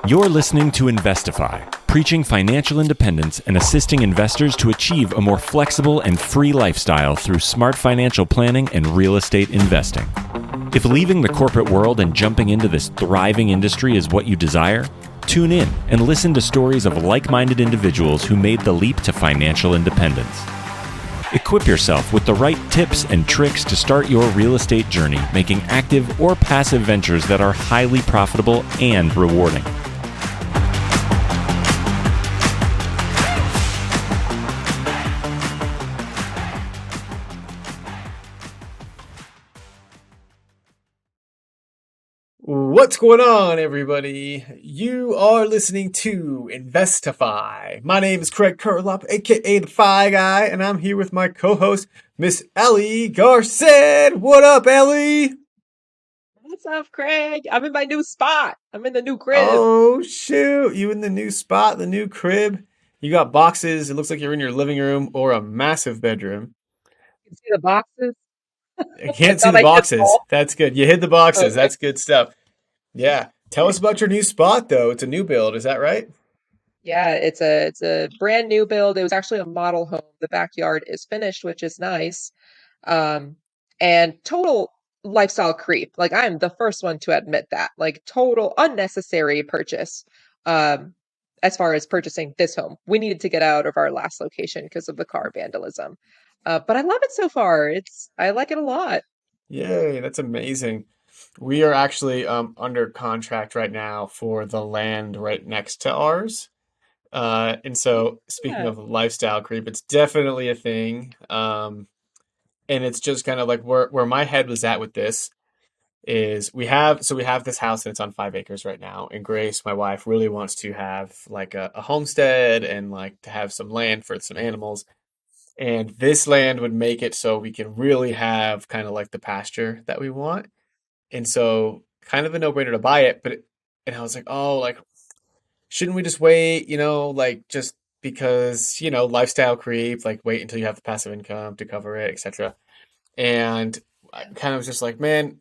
You're listening to Investify, preaching financial independence and assisting investors to achieve a more flexible and free lifestyle through smart financial planning and real estate investing. If leaving the corporate world and jumping into this thriving industry is what you desire, tune in and listen to stories of like-minded individuals who made the leap to financial independence. Equip yourself with the right tips and tricks to start your real estate journey, making active or passive ventures that are highly profitable and rewarding. What's going on, everybody? You are listening to Investify. My name is Craig Curlop, aka the Fi Guy, and I'm here with my co-host, Miss Ellie Garcet. What up, Ellie? What's up, Craig? I'm in my new spot. I'm in the new crib. Oh, shoot. You in the new spot, the new crib? You got boxes. It looks like you're in your living room or a massive bedroom. You can see the boxes. I I can't see thought the I hit boxes. all. That's good. You hid the boxes. Okay. That's good stuff. Yeah. Tell us about your new spot, though. It's a new build. Is that right? Yeah, it's a brand new build. It was actually a model home. The backyard is finished, which is nice. Um, and total lifestyle creep. Like I'm the first one to admit that. Like total unnecessary purchase. Um, as far as purchasing this home, we needed to get out of our last location because of the car vandalism. But I love it so far. I like it a lot. Yay, that's amazing. We are actually under contract right now for the land right next to ours. And so, speaking Yeah. of lifestyle creep, it's definitely a thing. And it's just kind of like where my head was at with this is we have this house and it's on 5 acres right now. And Grace, my wife, really wants to have like a homestead and like to have some land for some animals. And this land would make it so we can really have kind of like the pasture that we want. And so kind of a no-brainer to buy it, and I was like, oh, like, shouldn't we just wait, like just because, lifestyle creep, like wait until you have the passive income to cover it, etc. And I kind of was just like, man,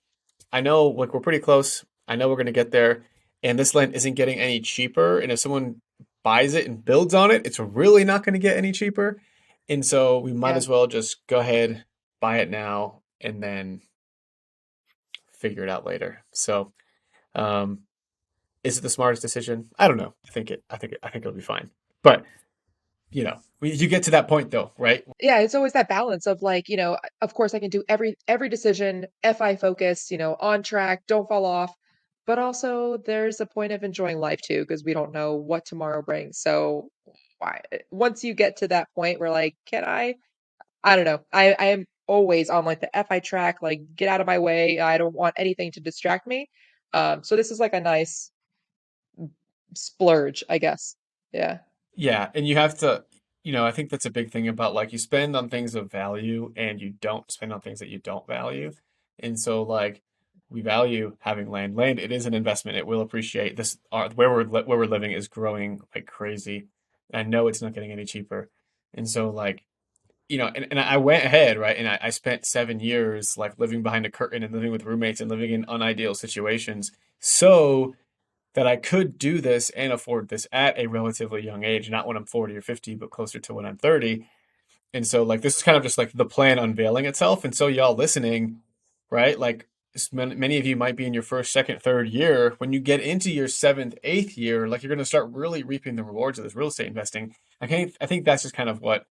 I know like we're pretty close. I know we're gonna get there. And this land isn't getting any cheaper. And if someone buys it and builds on it, it's really not gonna get any cheaper. And so we might Yeah. as well just go ahead, buy it now, and then figure it out later. So, um, is it the smartest decision? I don't know. I think it'll be fine. But you get to that point though, right? Yeah, it's always that balance of like, of course I can do every decision, FI focus, on track, don't fall off. But also there's a point of enjoying life too, because we don't know what tomorrow brings. So why once you get to that point where like, can I don't know. I am always on like the FI track, like get out of my way. I don't want anything to distract me. So this is like a nice splurge, I guess. Yeah. Yeah, and you have to, I think that's a big thing about like you spend on things of value and you don't spend on things that you don't value. And so like we value having land. Land, it is an investment. It will appreciate. This where we're living is growing like crazy. I know it's not getting any cheaper. And so like, and I went ahead, right? And I spent 7 years like living behind a curtain and living with roommates and living in unideal situations so that I could do this and afford this at a relatively young age, not when I'm 40 or 50, but closer to when I'm 30. And so, like, this is kind of just like the plan unveiling itself. And so, y'all listening, right? Like, many of you might be in your first, second, third year. When you get into your seventh, eighth year, like, you're going to start really reaping the rewards of this real estate investing. I think that's just kind of what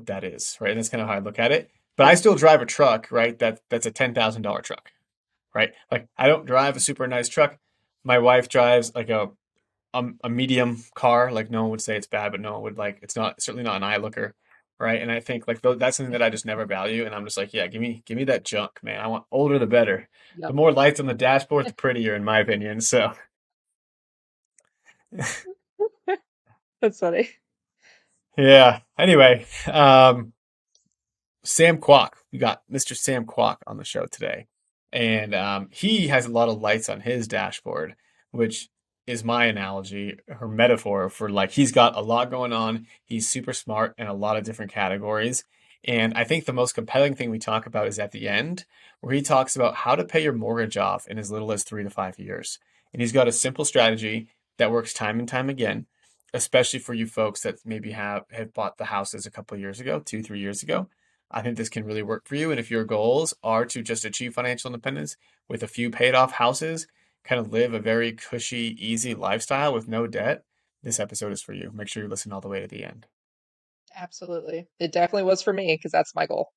that is, right? And that's kind of how I look at it. But I still drive a truck, right? That's a $10,000 truck, right? Like, I don't drive a super nice truck. My wife drives like a medium car. Like no one would say it's bad, but no one would like it's not certainly not an eye looker, right? And I think like that's something that I just never value. And I'm just like, yeah, give me that junk, man. I want older the better. The Yep. more lights on the dashboard, the prettier, in my opinion. So That's funny. yeah. Anyway, Sam Kwak, we got Mr. Sam Kwak on the show today, and he has a lot of lights on his dashboard, which is my analogy or metaphor for like he's got a lot going on. He's super smart in a lot of different categories, And I think the most compelling thing we talk about is at the end, where he talks about how to pay your mortgage off in as little as 3 to 5 years. And he's got a simple strategy that works time and time again, especially for you folks that maybe have bought the houses a couple of years ago, 2, 3 years ago. I think this can really work for you. And if your goals are to just achieve financial independence with a few paid off houses, kind of live a very cushy, easy lifestyle with no debt, this episode is for you. Make sure you listen all the way to the end. Absolutely. It definitely was for me because that's my goal.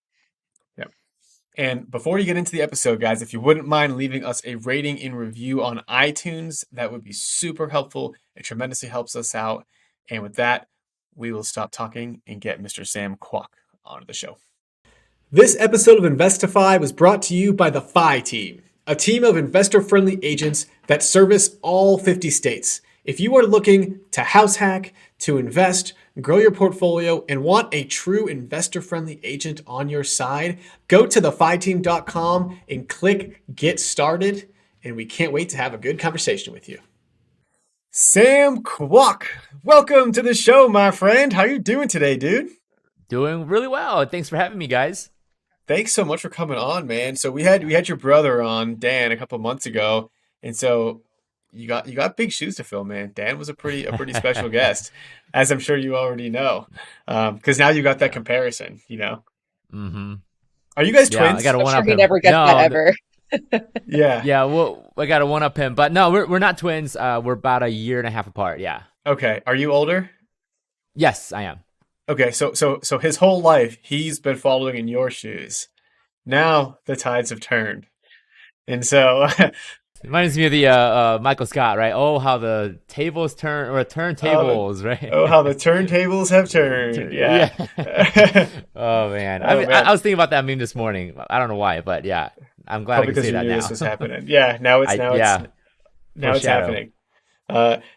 Yep. And before you get into the episode, guys, if you wouldn't mind leaving us a rating and review on iTunes, that would be super helpful. It tremendously helps us out. And with that, we will stop talking and get Mr. Sam Kwak onto the show. This episode of Investify was brought to you by the FI team, a team of investor-friendly agents that service all 50 states. If you are looking to house hack, to invest, grow your portfolio, and want a true investor-friendly agent on your side, go to thefiteam.com and click Get Started, and we can't wait to have a good conversation with you. Sam Kwak, welcome to the show, my friend. How you doing today, dude? Doing really well. Thanks for having me, guys. Thanks so much for coming on, man. So we had your brother on, Dan, a couple months ago, and so you got big shoes to fill, man. Dan was a pretty special guest, as I'm sure you already know, because now you got that comparison, you know. Mm-hmm. Are you guys twins? I got to one up He him. never gets that ever. Yeah. Well, I got to one up him, but no, we're not twins. We're about a year and a half apart. Yeah. Okay. Are you older? Yes, I am. Okay. So his whole life he's been following in your shoes. Now the tides have turned, and so. It reminds me of the Michael Scott, right? Oh, how the tables turn, or turntables, right? Oh, how the turntables have turned. Yeah. Oh, man. Oh, man. I was thinking about that meme this morning. I don't know why, but yeah, I'm glad I can say that now. This was happening. Yeah, now it's happening.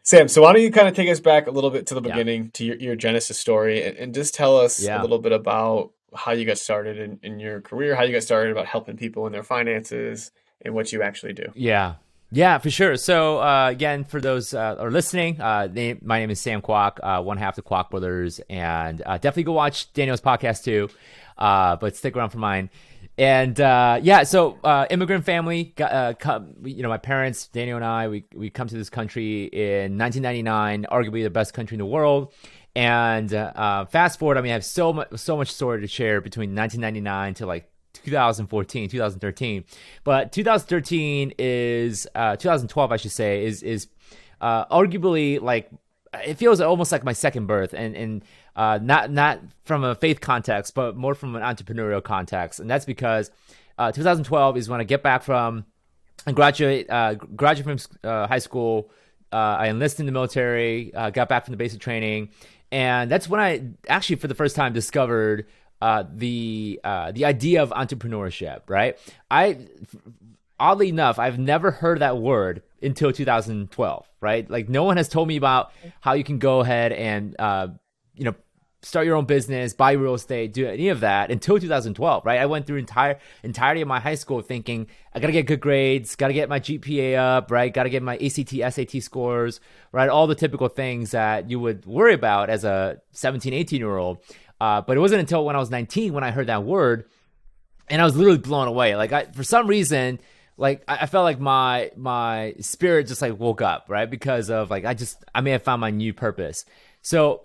Sam, so why don't you kind of take us back a little bit to the beginning, to your Genesis story, and just tell us a little bit about how you got started in your career, how you got started about helping people in their finances, and what you actually do. Yeah, for sure. So again, for those who are listening, my name is Sam Kwak, one half the Kwak Brothers, and definitely go watch Daniel's podcast too, but stick around for mine. And so immigrant family, my parents, Daniel and I, we come to this country in 1999, arguably the best country in the world. And fast forward, I have so much story to share between 1999 to like 2014, 2013, but 2013 is 2012, I should say, is arguably like, it feels almost like my second birth, and not from a faith context, but more from an entrepreneurial context. And that's because 2012 is when I get back from and graduate from high school. I enlisted in the military, got back from the basic training, and that's when I actually for the first time discovered the idea of entrepreneurship, right? Oddly enough, I've never heard that word until 2012, right? Like no one has told me about how you can go ahead and, start your own business, buy real estate, do any of that until 2012, right? I went through entirety of my high school thinking, I got to get good grades, got to get my GPA up, right? Got to get my ACT, SAT scores, right? All the typical things that you would worry about as a 17, 18-year-old. But it wasn't until when I was 19 when I heard that word, and I was literally blown away. Like for some reason, like I felt like my spirit just like woke up, right? Because of like I may have found my new purpose. So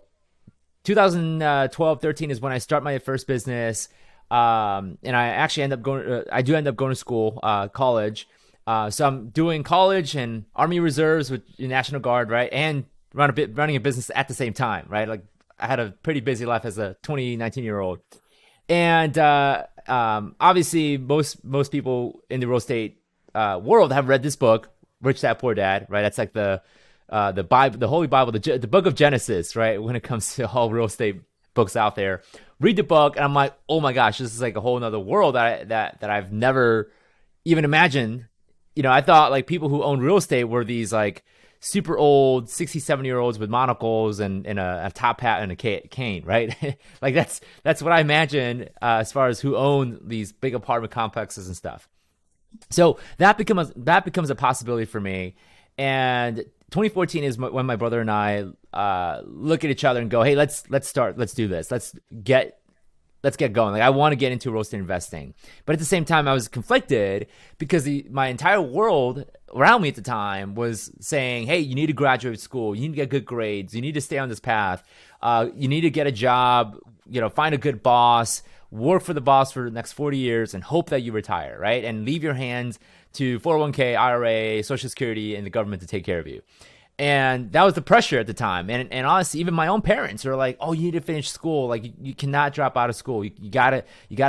2012, 13 is when I start my first business, and I actually end up going to school, college. So I'm doing college and Army Reserves with the National Guard, right, and running a business at the same time, right? Like I had a pretty busy life as a 19-year-old. And obviously, most people in the real estate world have read this book, Rich Dad Poor Dad, right? That's like the Bible, the Holy Bible, the book of Genesis, right? When it comes to all real estate books out there, read the book, and I'm like, oh my gosh, this is like a whole nother world that I've never even imagined. I thought like people who own real estate were these like super old 60, 70-year-olds with monocles and a top hat and a cane, right? Like that's what I imagine as far as who own these big apartment complexes and stuff. So that becomes a possibility for me. And 2014 is when my brother and I look at each other and go, hey, let's do this. Let's get let's get going. Like I want to get into real estate investing. But at the same time, I was conflicted because my entire world around me at the time was saying, hey, you need to graduate school. You need to get good grades. You need to stay on this path. You need to get a job, find a good boss, work for the boss for the next 40 years and hope that you retire, right? And leave your hands to 401k, IRA, Social Security, and the government to take care of you. And that was the pressure at the time. And honestly, even my own parents are like, oh, you need to finish school. Like you cannot drop out of school. You gotta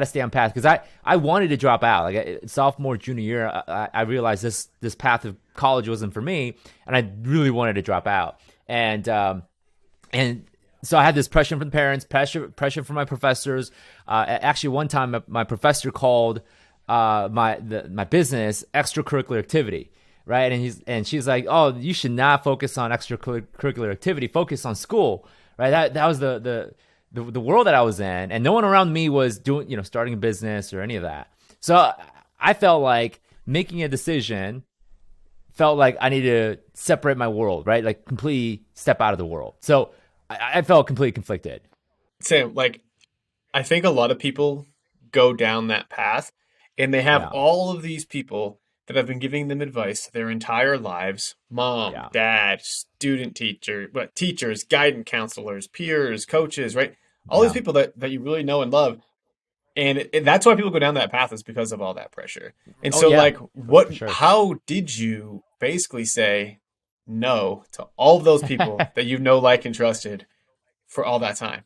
stay on path. Because I wanted to drop out. Like sophomore, junior year, I realized this path of college wasn't for me. And I really wanted to drop out. And so I had this pressure from the parents, pressure from my professors. Actually, one time my professor called my business extracurricular activity. Right. And she's like, oh, you should not focus on extracurricular activity. Focus on school. Right. That was the world that I was in. And no one around me was doing, starting a business or any of that. So I felt like making a decision felt like I needed to separate my world. Right. Like completely step out of the world. So I felt completely conflicted. Sam, like, I think a lot of people go down that path and they have all of these people that have been giving them advice their entire lives, mom, dad, student teacher, teachers, guidance counselors, peers, coaches, right? All these people that you really know and love. And that's why people go down that path is because of all that pressure. And how did you basically say no to all of those people that you know, like, and trusted for all that time?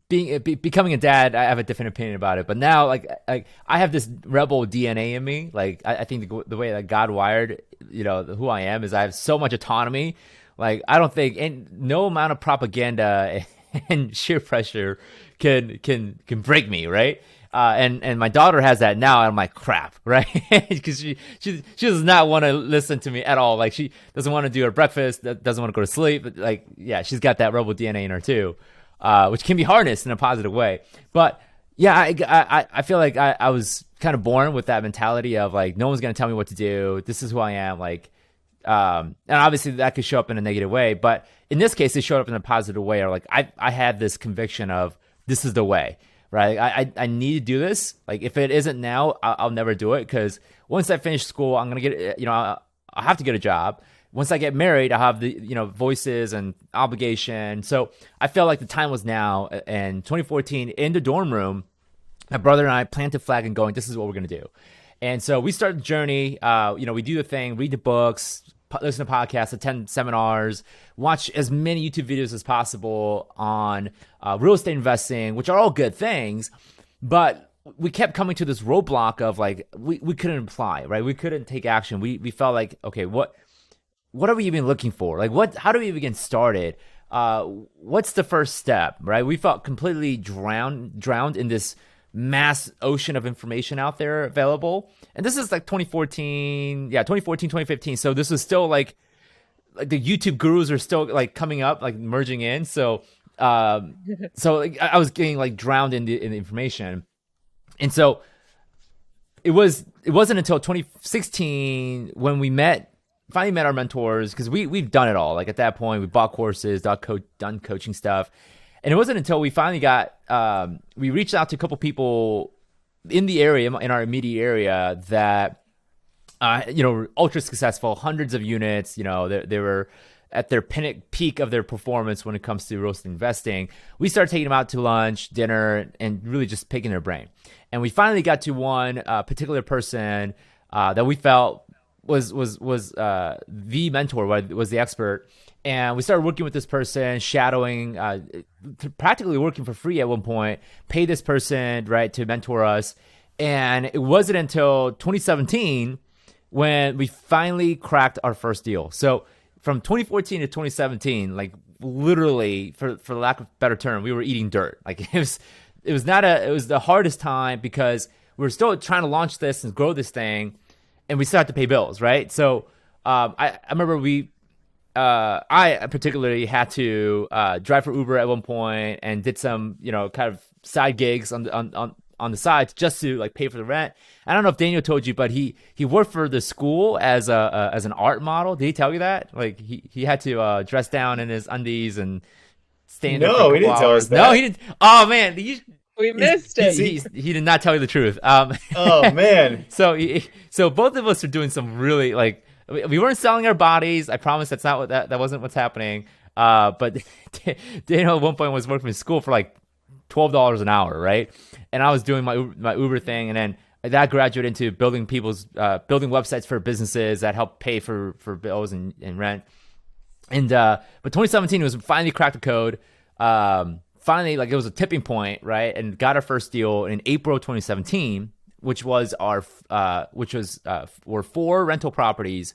Becoming a dad, I have a different opinion about it. But now, like I have this rebel DNA in me. Like I think the way that God wired, who I am is I have so much autonomy. Like I don't think, and no amount of propaganda and sheer pressure can break me, right? And my daughter has that now. And I'm like, crap, right? Because she does not want to listen to me at all. Like she doesn't want to do her breakfast, doesn't want to go to sleep. But like, yeah, she's got that rebel DNA in her too. Which can be harnessed in a positive way. But yeah, I feel like I was kind of born with that mentality of like, no one's going to tell me what to do. This is who I am. Like, and obviously that could show up in a negative way, but in this case, it showed up in a positive way. Or like, I had this conviction of this is the way, right? I need to do this. Like if it isn't now, I'll never do it. Cause once I finish school, I'm going to get, I'll have to get a job. Once I get married, I'll have the, voices and obligation. So I felt like the time was now. And 2014 in the dorm room, my brother and I planted a flag and going, this is what we're going to do. And so we started the journey. We do the thing, read the books, listen to podcasts, attend seminars, watch as many YouTube videos as possible on real estate investing, which are all good things. But we kept coming to this roadblock of like, we couldn't apply, right? We couldn't take action. We felt like, okay, what are we even looking for? Like how do we even get started? What's the first step, right? We felt completely drowned in this mass ocean of information out there available. And this is like 2014, 2015. So this is still like the YouTube gurus are still like coming up, like merging in. So, like, I was getting like drowned in the information. And so it wasn't until 2016 when we finally met our mentors, because we've done it all. Like at that point, we bought courses, done coaching stuff. And it wasn't until we finally we reached out to a couple people in the area, in our immediate area that, were ultra successful, hundreds of units. They were at their peak of their performance when it comes to real estate investing. We started taking them out to lunch, dinner, and really just picking their brain. And we finally got to one particular person that we felt was the mentor, was the expert. And we started working with this person, shadowing, practically working for free at one point, pay this person, right, to mentor us. And it wasn't until 2017 when we finally cracked our first deal. So from 2014 to 2017, like literally, for lack of a better term, we were eating dirt. Like it was the hardest time because we were still trying to launch this and grow this thing, and we still had to pay bills, right? So I remember I particularly had to drive for Uber at one point and did some, kind of side gigs on the side just to like pay for the rent. I don't know if Daniel told you, but he worked for the school as an art model. Did he tell you that? Like he had to dress down in his undies and staying there for a No, couple he didn't tell us hours. No, that. he didn't. Oh man, We missed it. he did not tell you the truth. Oh man. So both of us are doing some really like we weren't selling our bodies. I promise that's not what that wasn't what's happening. But Daniel at one point was working in school for like $12 an hour, right? And I was doing my Uber thing, and then that graduated into building building websites for businesses that help pay for bills and rent. And but 2017 was finally cracked the code. Finally, like it was a tipping point, right? And got our first deal in April 2017, which was were 4 rental properties,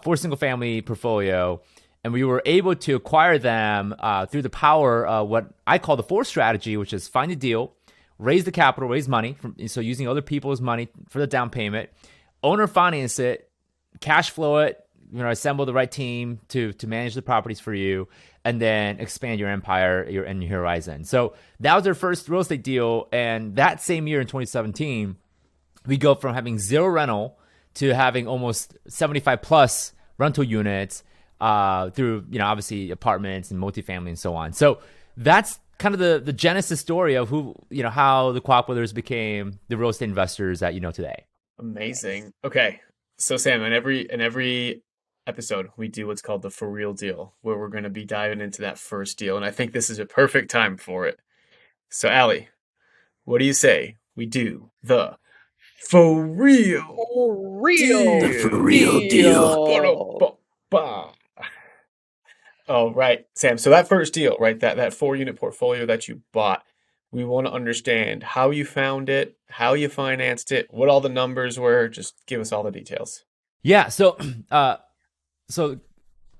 4 single family portfolio. And we were able to acquire them through the power of what I call the 4 strategy, which is find a deal, raise the capital, raise money, so using other people's money for the down payment, owner finance it, cash flow it, assemble the right team to manage the properties for you, and then expand your empire and your horizon. So that was our first real estate deal. And that same year in 2017, we go from having 0 rental to having almost 75 plus rental units through, obviously apartments and multifamily and so on. So that's kind of the genesis story of how the Kwak Brothers became the real estate investors that you know today. Amazing. Okay. So Sam, in every episode, we do what's called the For Real deal, where we're going to be diving into that first deal. And I think this is a perfect time for it. So Allie, what do you say we do the For Real For real. deal? For Real deal. Ba-da-ba-ba. Oh, right, Sam. So that first deal, right, that 4-unit portfolio that you bought, we want to understand how you found it, how you financed it, what all the numbers were. Just give us all the details. Yeah. So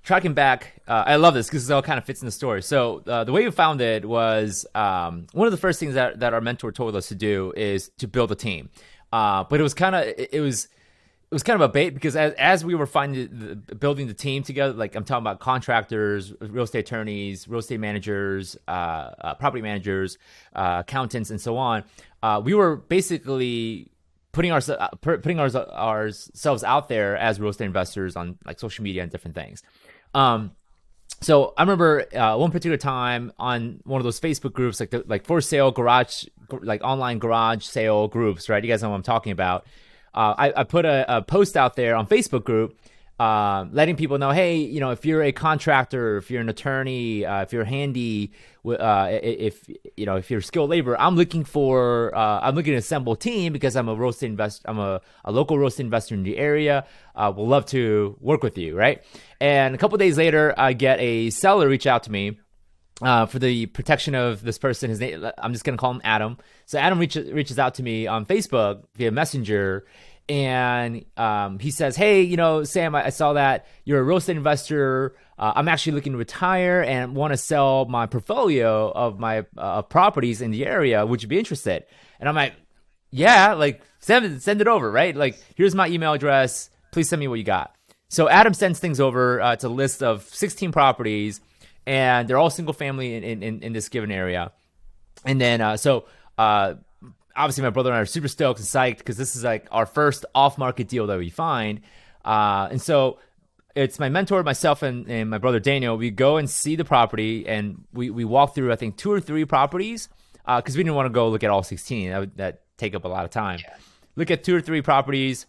tracking back, I love this because it all kind of fits in the story. So the way we found it was one of the first things that our mentor told us to do is to build a team. But it was kind of a bait because as we were building the team together, like I'm talking about contractors, real estate attorneys, real estate managers, property managers, accountants, and so on, we were basically putting ourselves out there as real estate investors on like social media and different things. So I remember one particular time on one of those Facebook groups, like for sale garage, like online garage sale groups, right? You guys know what I'm talking about. I put a post out there on Facebook group, letting people know, hey, if you're a contractor, if you're an attorney, if you're handy, if you're skilled labor, I'm looking to assemble a team because I'm a real estate investor. I'm a local real estate investor in the area. Would love to work with you, right? And a couple of days later, I get a seller reach out to me. For the protection of this person, his name, I'm just going to call him Adam. So Adam reaches out to me on Facebook via Messenger, and he says, hey, Sam, I saw that you're a real estate investor. I'm actually looking to retire and want to sell my portfolio of my properties in the area. Would you be interested? And I'm like, yeah, like send it over, right? Like, here's my email address. Please send me what you got. So Adam sends things over. It's a list of 16 properties. And they're all single family in this given area. And then, obviously my brother and I are super stoked and psyched because this is like our first off-market deal that we find. And so it's my mentor, myself, and my brother Daniel. We go and see the property, and we walk through, I think, 2 or 3 properties because we didn't want to go look at all 16. That take up a lot of time. Yeah. Look at 2 or 3 properties,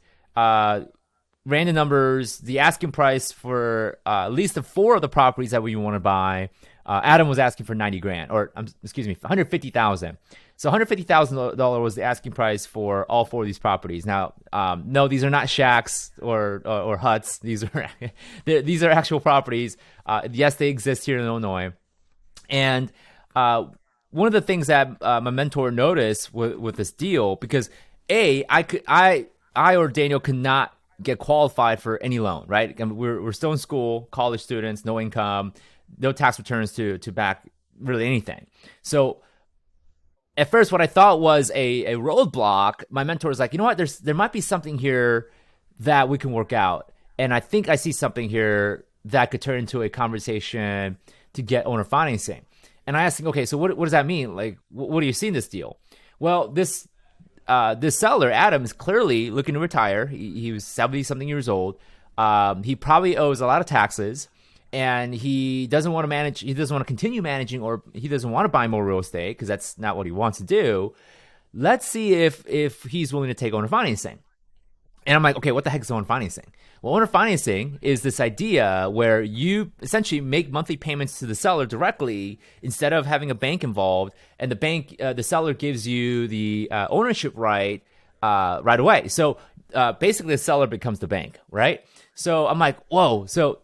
random numbers, the asking price for at least the 4 of the properties that we want to buy. Adam was asking for $150,000. So $150,000 was the asking price for all 4 of these properties. Now, no, these are not shacks or huts. These are actual properties. Yes, they exist here in Illinois. And one of the things that my mentor noticed with this deal, because I or Daniel could not get qualified for any loan, right? I mean, we're still in school, college students, no income, no tax returns to back really anything. So at first, what I thought was a roadblock, my mentor was like, you know what, there might be something here that we can work out. And I think I see something here that could turn into a conversation to get owner financing. And I asked him, okay, so what does that mean? Like, what do you see in this deal? Well, this seller, Adam, is clearly looking to retire. He was 70-something years old. He probably owes a lot of taxes. and he doesn't want to manage, he doesn't want to continue managing, or he doesn't want to buy more real estate because that's not what he wants to do. Let's see if he's willing to take owner financing. And I'm like, okay, what the heck is owner financing? Well, owner financing is this idea where you essentially make monthly payments to the seller directly instead of having a bank involved, and the bank, the seller gives you the ownership right right away. So basically, the seller becomes the bank, right? So I'm like, whoa. So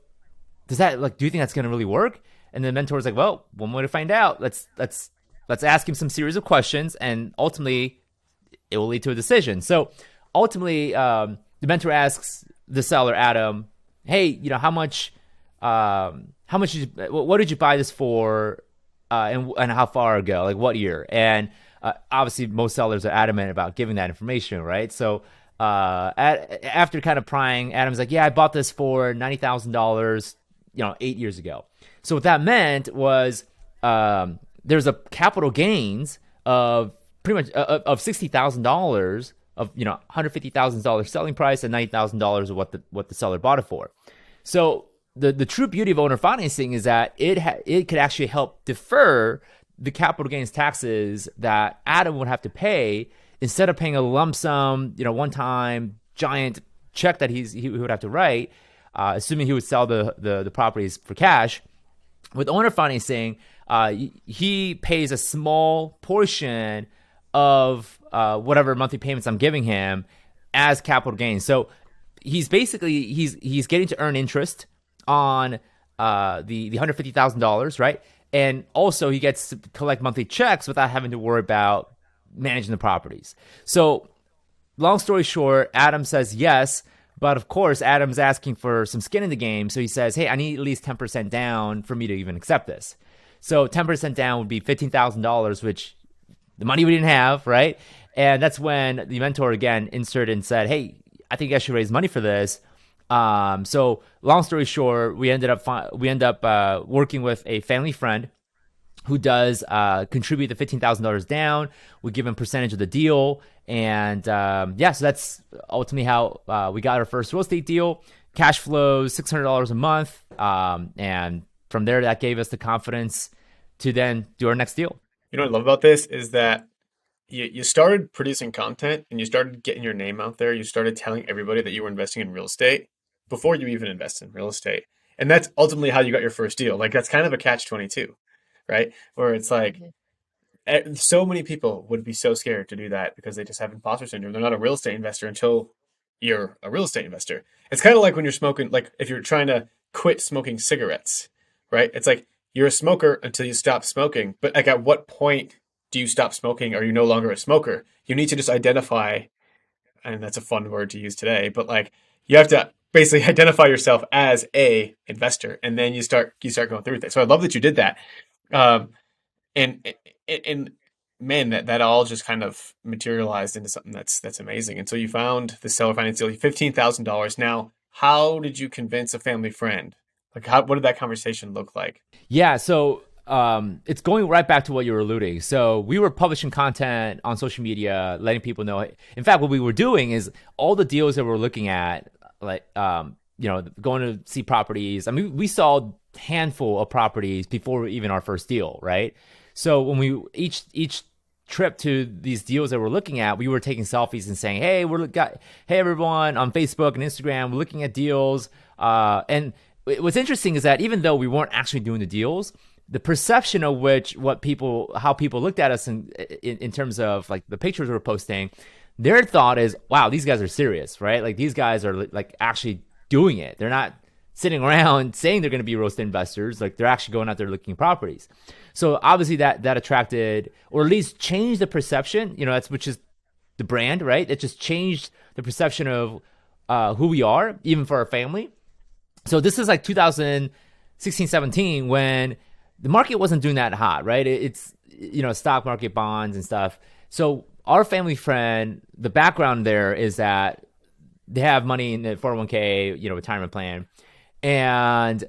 does that, like, do you think that's going to really work? And the mentor's like, well, one way to find out. Let's ask him some series of questions, and ultimately, it will lead to a decision. So ultimately, the mentor asks the seller, Adam, hey, you know, what did you buy this for, and how far ago, like what year? And obviously, most sellers are adamant about giving that information, right? So after kind of prying, Adam's like, yeah, I bought this for $90,000, 8 years ago. So what that meant was there's a capital gains of pretty much of $60,000 of $150,000 selling price and $90,000 of what the seller bought it for. So the true beauty of owner financing is that it could actually help defer the capital gains taxes that Adam would have to pay, instead of paying a lump sum, one-time giant check that he would have to write, assuming he would sell the properties for cash. With owner financing, he pays a small portion of whatever monthly payments I'm giving him as capital gains. So he's basically he's getting to earn interest on the $150,000, right? And also he gets to collect monthly checks without having to worry about managing the properties. So long story short, Adam says yes, but of course Adam's asking for some skin in the game. So he says, hey, I need at least 10% down for me to even accept this. So 10% down would be $15,000, which the money we didn't have, right? And that's when the mentor again inserted and said, hey, I think I should raise money for this. So long story short, we end up working with a family friend who does contribute the $15,000 down. We give him a percentage of the deal. And so that's ultimately how we got our first real estate deal. Cash flows $600 a month. And from there, that gave us the confidence to then do our next deal. You know what I love about this is that you started producing content and you started getting your name out there. You started telling everybody that you were investing in real estate before you even invest in real estate. And that's ultimately how you got your first deal. Like, that's kind of a catch-22, right? Where it's like, so many people would be so scared to do that because they just have imposter syndrome. They're not a real estate investor until you're a real estate investor. It's kind of like when you're smoking, like if you're trying to quit smoking cigarettes, right? It's like, you're a smoker until you stop smoking. But like, at what point do you stop smoking? Are you no longer a smoker? You need to just identify, and that's a fun word to use today, but like, you have to basically identify yourself as a investor, and then you start going through with it. So I love that you did that. And man, that all just kind of materialized into something that's amazing. And so you found the seller finance deal, $15,000. Now, how did you convince a family friend? Like, what did that conversation look like? Yeah, so it's going right back to what you were alluding. So we were publishing content on social media, letting people know. In fact, what we were doing is all the deals that we're looking at, like going to see properties. I mean, we saw a handful of properties before even our first deal, right? So when we each trip to these deals that we're looking at, we were taking selfies and saying, "Hey, hey everyone on Facebook and Instagram, we're looking at deals." And what's interesting is that even though we weren't actually doing the deals, the perception of how people looked at us in terms of like the pictures we were posting, their thought is, wow, these guys are serious, right? Like, these guys are like actually doing it. They're not sitting around saying they're going to be real estate investors. Like, they're actually going out there looking at properties. So obviously that attracted, or at least changed the perception, which is the brand, right? It just changed the perception of who we are, even for our family. So this is like 2016, 17, when the market wasn't doing that hot, right? It's, stock market, bonds and stuff. So our family friend, the background there is that they have money in the 401k, retirement plan. And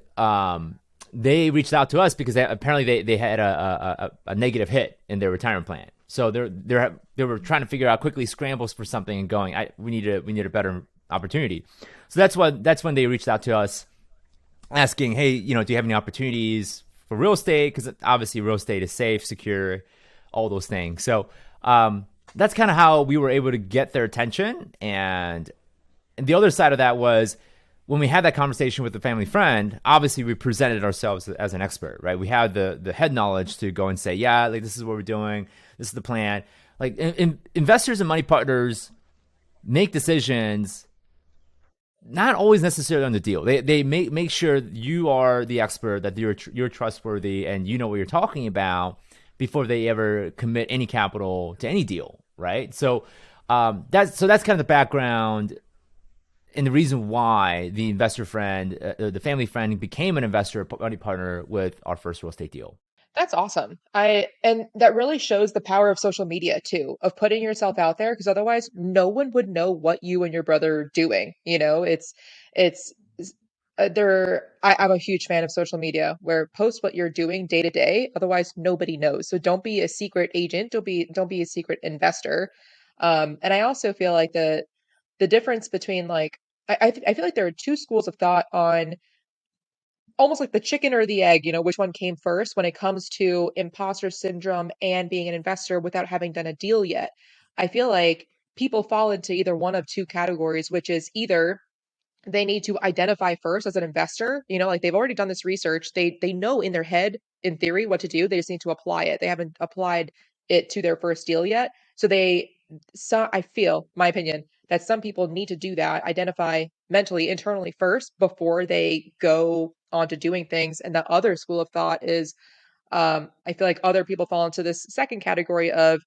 they reached out to us because they had a negative hit in their retirement plan. So they were trying to figure out, quickly scrambles for something and going, we need a better opportunity. So that's when they reached out to us. asking, hey, do you have any opportunities for real estate? Because obviously real estate is safe, secure, all those things. So that's kind of how we were able to get their attention. And the other side of that was when we had that conversation with the family friend, obviously we presented ourselves as an expert, right? We had the head knowledge to go and say, yeah, like this is what we're doing. This is the plan. Like investors and money partners make decisions not always necessarily on the deal. They make sure you are the expert, that you're trustworthy, and you know what you're talking about before they ever commit any capital to any deal, right? So that's kind of the background and the reason why the investor friend, the family friend, became an investor money partner with our first real estate deal. That's awesome. And that really shows the power of social media too, of putting yourself out there, because otherwise no one would know what you and your brother are doing. It's I'm a huge fan of social media where post what you're doing day to day. Otherwise nobody knows. So don't be a secret agent. Don't be a secret investor. And I also feel like the difference between like, I feel like there are two schools of thought on almost like the chicken or the egg, which one came first when it comes to imposter syndrome and being an investor without having done a deal yet. I feel like people fall into either one of two categories, which is either they need to identify first as an investor, like they've already done this research. They know in their head, in theory, what to do. They just need to apply it. They haven't applied it to their first deal yet. So I feel, my opinion, that some people need to do that, identify mentally, internally first before they go on to doing things. And the other school of thought is, I feel like other people fall into this second category of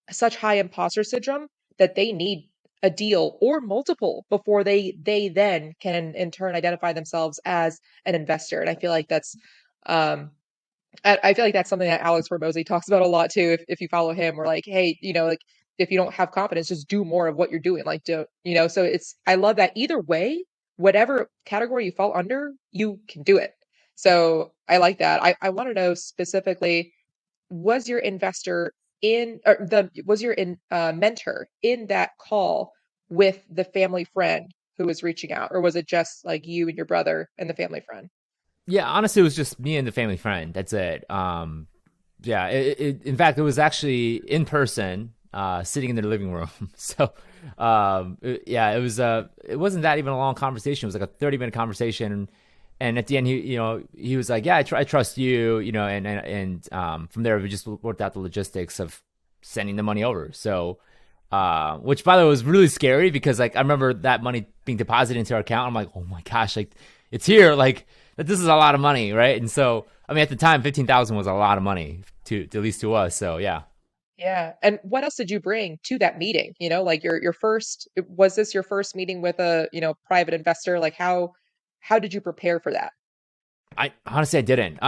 such high imposter syndrome that they need a deal or multiple before they then can in turn identify themselves as an investor. And I feel like that's I feel like that's something that Alex Hormozy talks about a lot too. If you follow him, we're like, hey, like if you don't have confidence, just do more of what you're doing. Like, so I love that either way, whatever category you fall under, you can do it. So I like that. I want to know specifically, was your investor was your mentor in that call with the family friend who was reaching out, or was it just like you and your brother and the family friend? Yeah, honestly, it was just me and the family friend. That's it. Yeah, in fact, it was actually in person, sitting in their living room. So, yeah, it wasn't that even a long conversation. It was like a 30-minute conversation. And at the end, he was like, yeah, I trust you, and from there, we just worked out the logistics of sending the money over. So, which by the way was really scary because like, I remember that money being deposited into our account. I'm like, oh my gosh, like it's here. Like this is a lot of money. Right. And so, I mean, at the time, 15,000 was a lot of money to at least to us. So yeah. Yeah. And what else did you bring to that meeting? Like was this your first meeting with a, private investor? Like how did you prepare for that? I honestly, I didn't.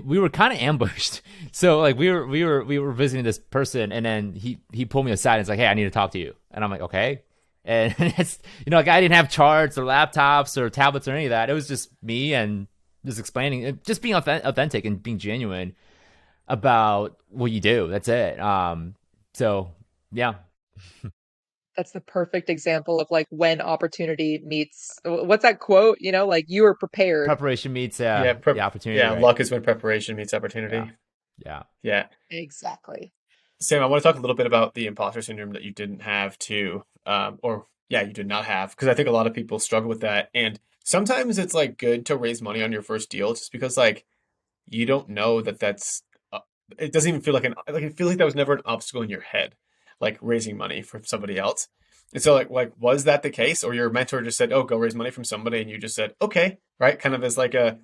We were kind of ambushed. So like we were visiting this person, and then he pulled me aside and it's like, hey, I need to talk to you. And I'm like, okay. And it's like I didn't have charts or laptops or tablets or any of that. It was just me and just explaining, just being authentic and being genuine about what you do. That's it. So yeah. That's the perfect example of like when opportunity meets, what's that quote? Like you were prepared. Preparation meets the opportunity. Yeah, right? luck is when preparation meets opportunity. Yeah. Exactly. Sam, I want to talk a little bit about the imposter syndrome that you didn't have too, you did not have, because I think a lot of people struggle with that. And sometimes it's like good to raise money on your first deal just because like you don't know that's it doesn't even feel like it feels like that was never an obstacle in your head, like raising money from somebody else. And so like was that the case, or your mentor just said, oh, go raise money from somebody, and you just said okay, right? Kind of as like a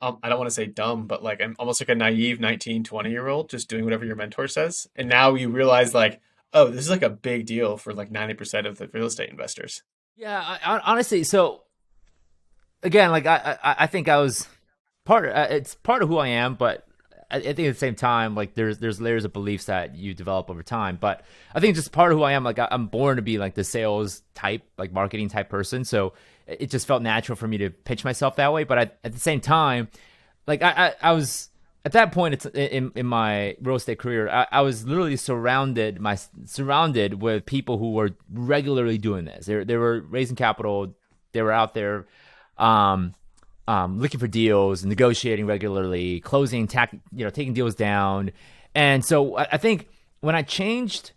I don't want to say dumb, but like I'm almost like a naive 19, 20-year-old just doing whatever your mentor says. And now you realize like, oh, this is like a big deal for like 90% of the real estate investors. Yeah, honestly, so again, like I think I was it's part of who I am, but I think at the same time, like there's layers of beliefs that you develop over time. But I think just part of who I am. Like I'm born to be like the sales type, like marketing type person. So it just felt natural for me to pitch myself that way. But at the same time, like I was at that point it's in my real estate career, I was literally surrounded with people who were regularly doing this. They were raising capital. They were out there. looking for deals, negotiating regularly, closing, taking deals down. And so I think when I changed,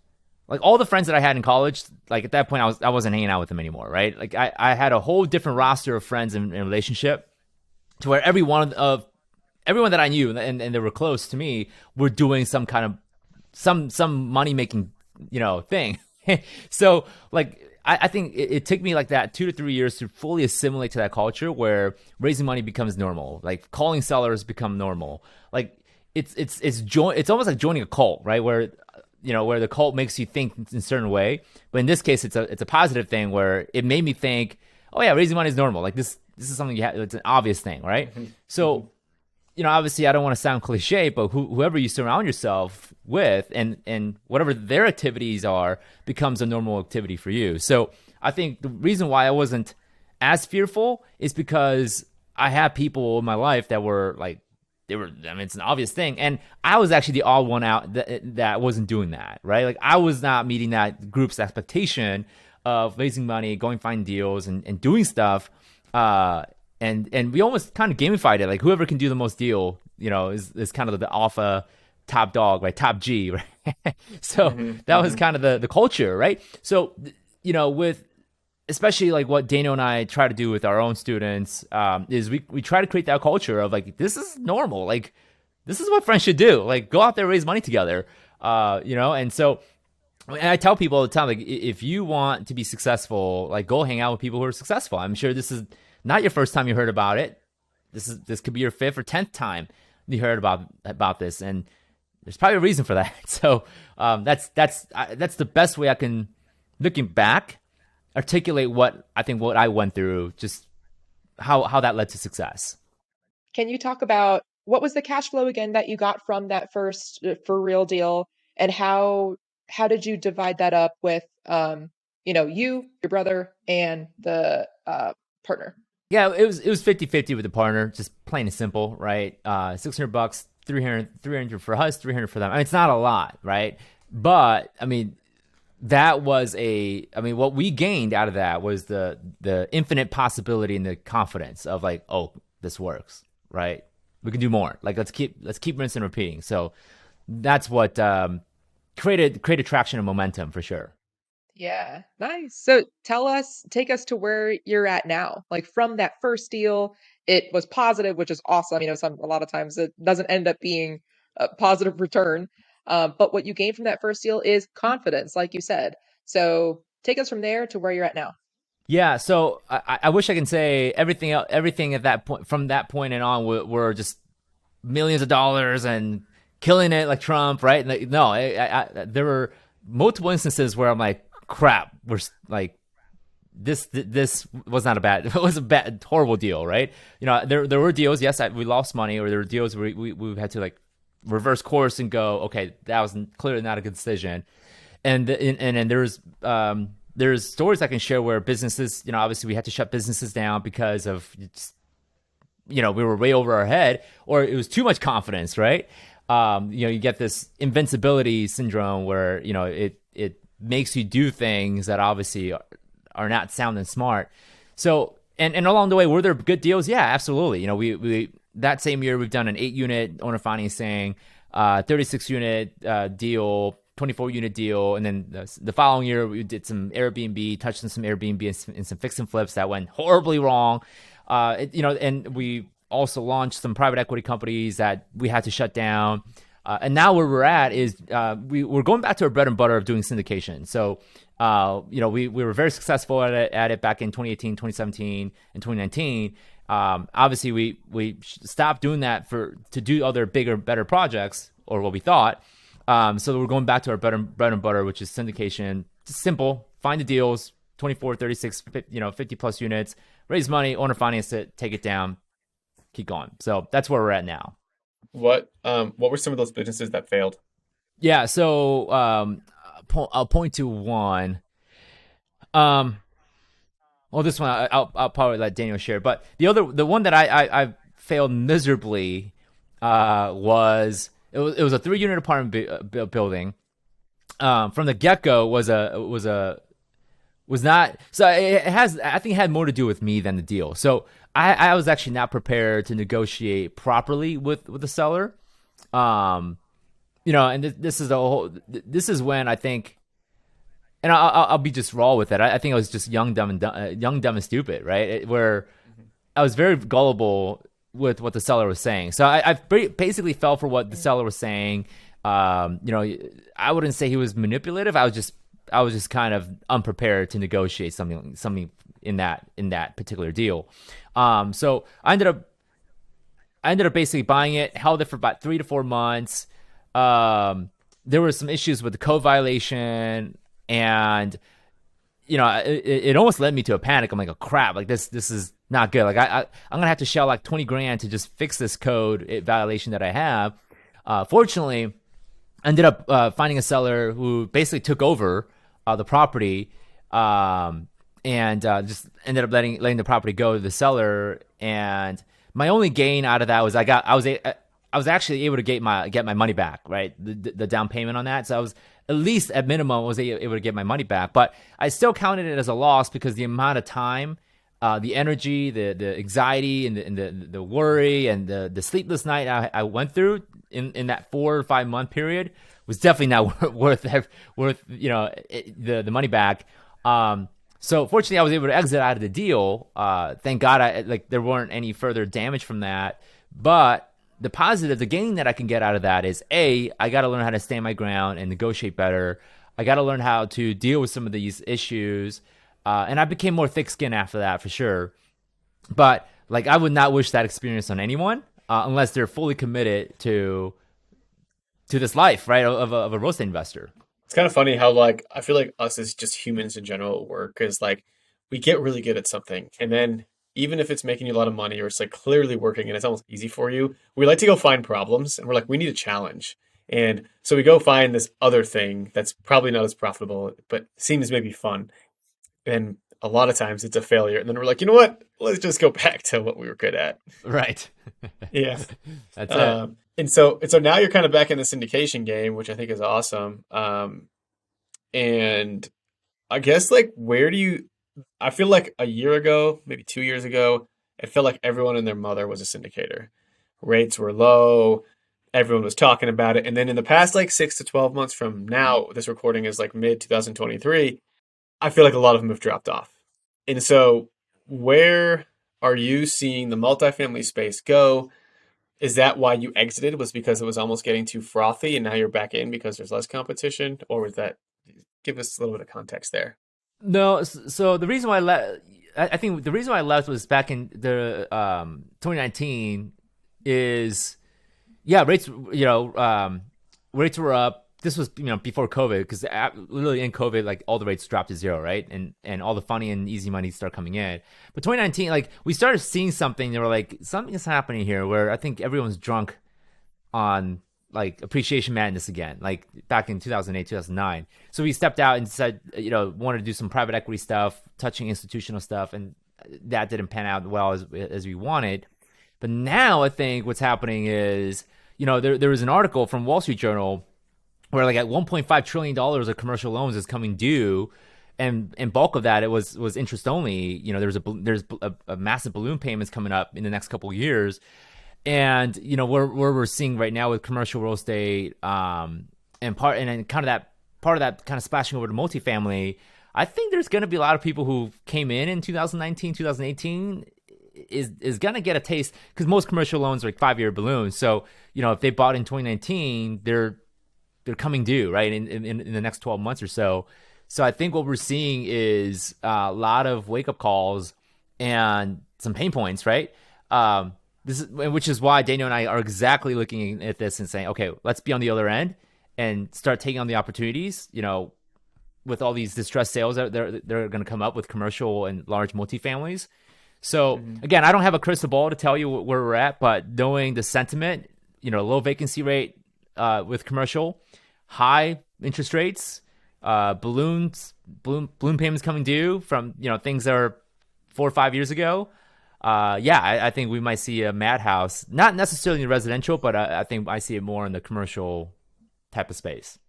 like all the friends that I had in college, like at that point I wasn't hanging out with them anymore, right? Like I had a whole different roster of friends in relationship, to where everyone that I knew and they were close to me were doing some kind of some money making thing. So like I think it took me like that 2 to 3 years to fully assimilate to that culture where raising money becomes normal, like calling sellers become normal. Like it's almost like joining a cult, right? Where where the cult makes you think in a certain way, but in this case it's a positive thing where it made me think, oh yeah, raising money is normal. Like this is something it's an obvious thing, right? So obviously I don't want to sound cliche, but whoever you surround yourself with and whatever their activities are becomes a normal activity for you. So I think the reason why I wasn't as fearful is because I had people in my life that were like, it's an obvious thing. And I was actually the odd one out that wasn't doing that, right? Like I was not meeting that group's expectation of raising money, going find deals and doing stuff. And we almost kind of gamified it. Like whoever can do the most deal, is kind of the alpha top dog, right? Top G, right? So that was kind of the culture, right? So, with especially like what Daniel and I try to do with our own students, is we try to create that culture of like, this is normal. Like this is what friends should do. Like go out there, raise money together, and so, and I tell people all the time, like if you want to be successful, like go hang out with people who are successful. I'm sure this is not your first time you heard about it. This could be your 5th or 10th time you heard about this, and there's probably a reason for that. So that's the best way I can, looking back, articulate what I went through, just how that led to success. Can you talk about what was the cash flow again that you got from that first for real deal, and how did you divide that up with you, your brother, and the partner? Yeah, it was 50-50 with the partner, just plain and simple, right? $600, 300 for us, 300 for them. I mean, it's not a lot, right? But I mean, that was what we gained out of that was the infinite possibility and the confidence of like, oh, this works, right? We can do more. Like let's keep rinsing and repeating. So that's what created traction and momentum for sure. Yeah, nice. So take us to where you're at now. Like from that first deal, it was positive, which is awesome. A lot of times it doesn't end up being a positive return. But what you gain from that first deal is confidence, like you said. So take us from there to where you're at now. Yeah. So I wish I can say everything at that point, from that point and on, were just millions of dollars and killing it like Trump, right? No, there were multiple instances where I'm like, crap, we're like, this was not it was a bad, horrible deal, right? There were deals, yes, we lost money, or there were deals where we had to like reverse course and go, okay, that was clearly not a good decision. And then there's stories I can share where businesses, obviously we had to shut businesses down because of, we were way over our head, or it was too much confidence, right? You get this invincibility syndrome where, it makes you do things that obviously are not sound and smart. So, and along the way, were there good deals? Yeah, absolutely. We that same year, we've done an 8-unit owner financing, 36-unit deal, 24-unit deal. And then the following year, we did some Airbnb, touched on some Airbnb and some fix and flips that went horribly wrong. And we also launched some private equity companies that we had to shut down. And now where we're at is we're going back to our bread and butter of doing syndication. So, we were very successful at it back in 2018, 2017, and 2019. Obviously, we stopped doing that to do other bigger, better projects, or what we thought. So we're going back to our bread and butter, which is syndication. It's simple. Find the deals, 24, 36, 50 plus units, raise money, owner finance it, take it down, keep going. So that's where we're at now. What were some of those businesses that failed? Yeah, so I'll point to one. Well, this one I'll probably let Daniel share, but the one that I failed miserably was it was a 3-unit apartment building. From the get-go was not, so I think it had more to do with me than the deal. So I was actually not prepared to negotiate properly with the seller. And this is when I think, and I'll be just raw with it. I think I was just young, dumb, and stupid, right? Where I was very gullible with what the seller was saying. So I basically fell for what the seller was saying. I wouldn't say he was manipulative. I was just kind of unprepared to negotiate something in that particular deal. So I ended up basically buying it, held it for about 3 to 4 months. There were some issues with the code violation, and it almost led me to a panic. I'm like, oh crap, like this is not good. Like I'm gonna have to shell like 20 grand to just fix this code violation that I have. Fortunately, I ended up finding a seller who basically took over the property, and just ended up letting the property go to the seller. And my only gain out of that was I was actually able to get my money back, right? The down payment on that. So I was, at least at minimum, was able to get my money back. But I still counted it as a loss because the amount of time, the energy, the anxiety, and the worry, and the sleepless night I went through in that 4 or 5 month period was definitely not worth the money back. So fortunately, I was able to exit out of the deal. Thank God, there weren't any further damage from that. But the positive, the gain that I can get out of that is I got to learn how to stand my ground and negotiate better. I got to learn how to deal with some of these issues. And I became more thick-skinned after that, for sure. But like, I would not wish that experience on anyone unless they're fully committed to this life, right, of a real estate investor. It's kind of funny how, like, I feel like us as just humans in general at work is like, we get really good at something, and then even if it's making you a lot of money or it's like clearly working and it's almost easy for you, we like to go find problems, and we're like, we need a challenge. And so we go find this other thing that's probably not as profitable, but seems maybe fun. And a lot of times it's a failure. And then we're like, you know what? Let's just go back to what we were good at. Right. Yeah. That's it. And so now you're kind of back in the syndication game, which I think is awesome. And I guess, like, I feel like a year ago, maybe 2 years ago, it felt like everyone and their mother was a syndicator. Rates were low. Everyone was talking about it. And then in the past, like 6 to 12 months from now, this recording is like mid 2023, I feel like a lot of them have dropped off. And so where are you seeing the multifamily space go? Is that why you exited? Was because it was almost getting too frothy and now you're back in because there's less competition? Or was that, give us a little bit of context there. No, so the reason why I think the reason why I left was back in the 2019 is, yeah, rates rates were up. This was before COVID, because literally in COVID, like, all the rates dropped to zero, right? And all the funny and easy money started coming in. But 2019, like, we started seeing something. They were like, something is happening here, where I think everyone's drunk on, like, appreciation madness again, like back in 2008, 2009. So we stepped out and said, wanted to do some private equity stuff, touching institutional stuff, and that didn't pan out well as we wanted. But now I think what's happening is, there was an article from Wall Street Journal where, like, at $1.5 trillion of commercial loans is coming due, and bulk of that, it was interest only. There's a massive balloon payments coming up in the next couple of years. And where we're seeing right now with commercial real estate, and part of that kind of splashing over to multifamily, I think there's going to be a lot of people who came in 2019, 2018 is going to get a taste, because most commercial loans are like 5-year balloons. So if they bought in 2019, they're coming due, right, in the next 12 months or so. So I think what we're seeing is a lot of wake up calls and some pain points, right? Which is why Daniel and I are exactly looking at this and saying, okay, let's be on the other end and start taking on the opportunities, with all these distressed sales that they're going to come up with commercial and large multifamilies. So again, I don't have a crystal ball to tell you where we're at, but knowing the sentiment, low vacancy rate with commercial, high interest rates, balloon payments coming due from things that are 4 or 5 years ago. I think we might see a madhouse, not necessarily in residential, but I think I see it more in the commercial type of space.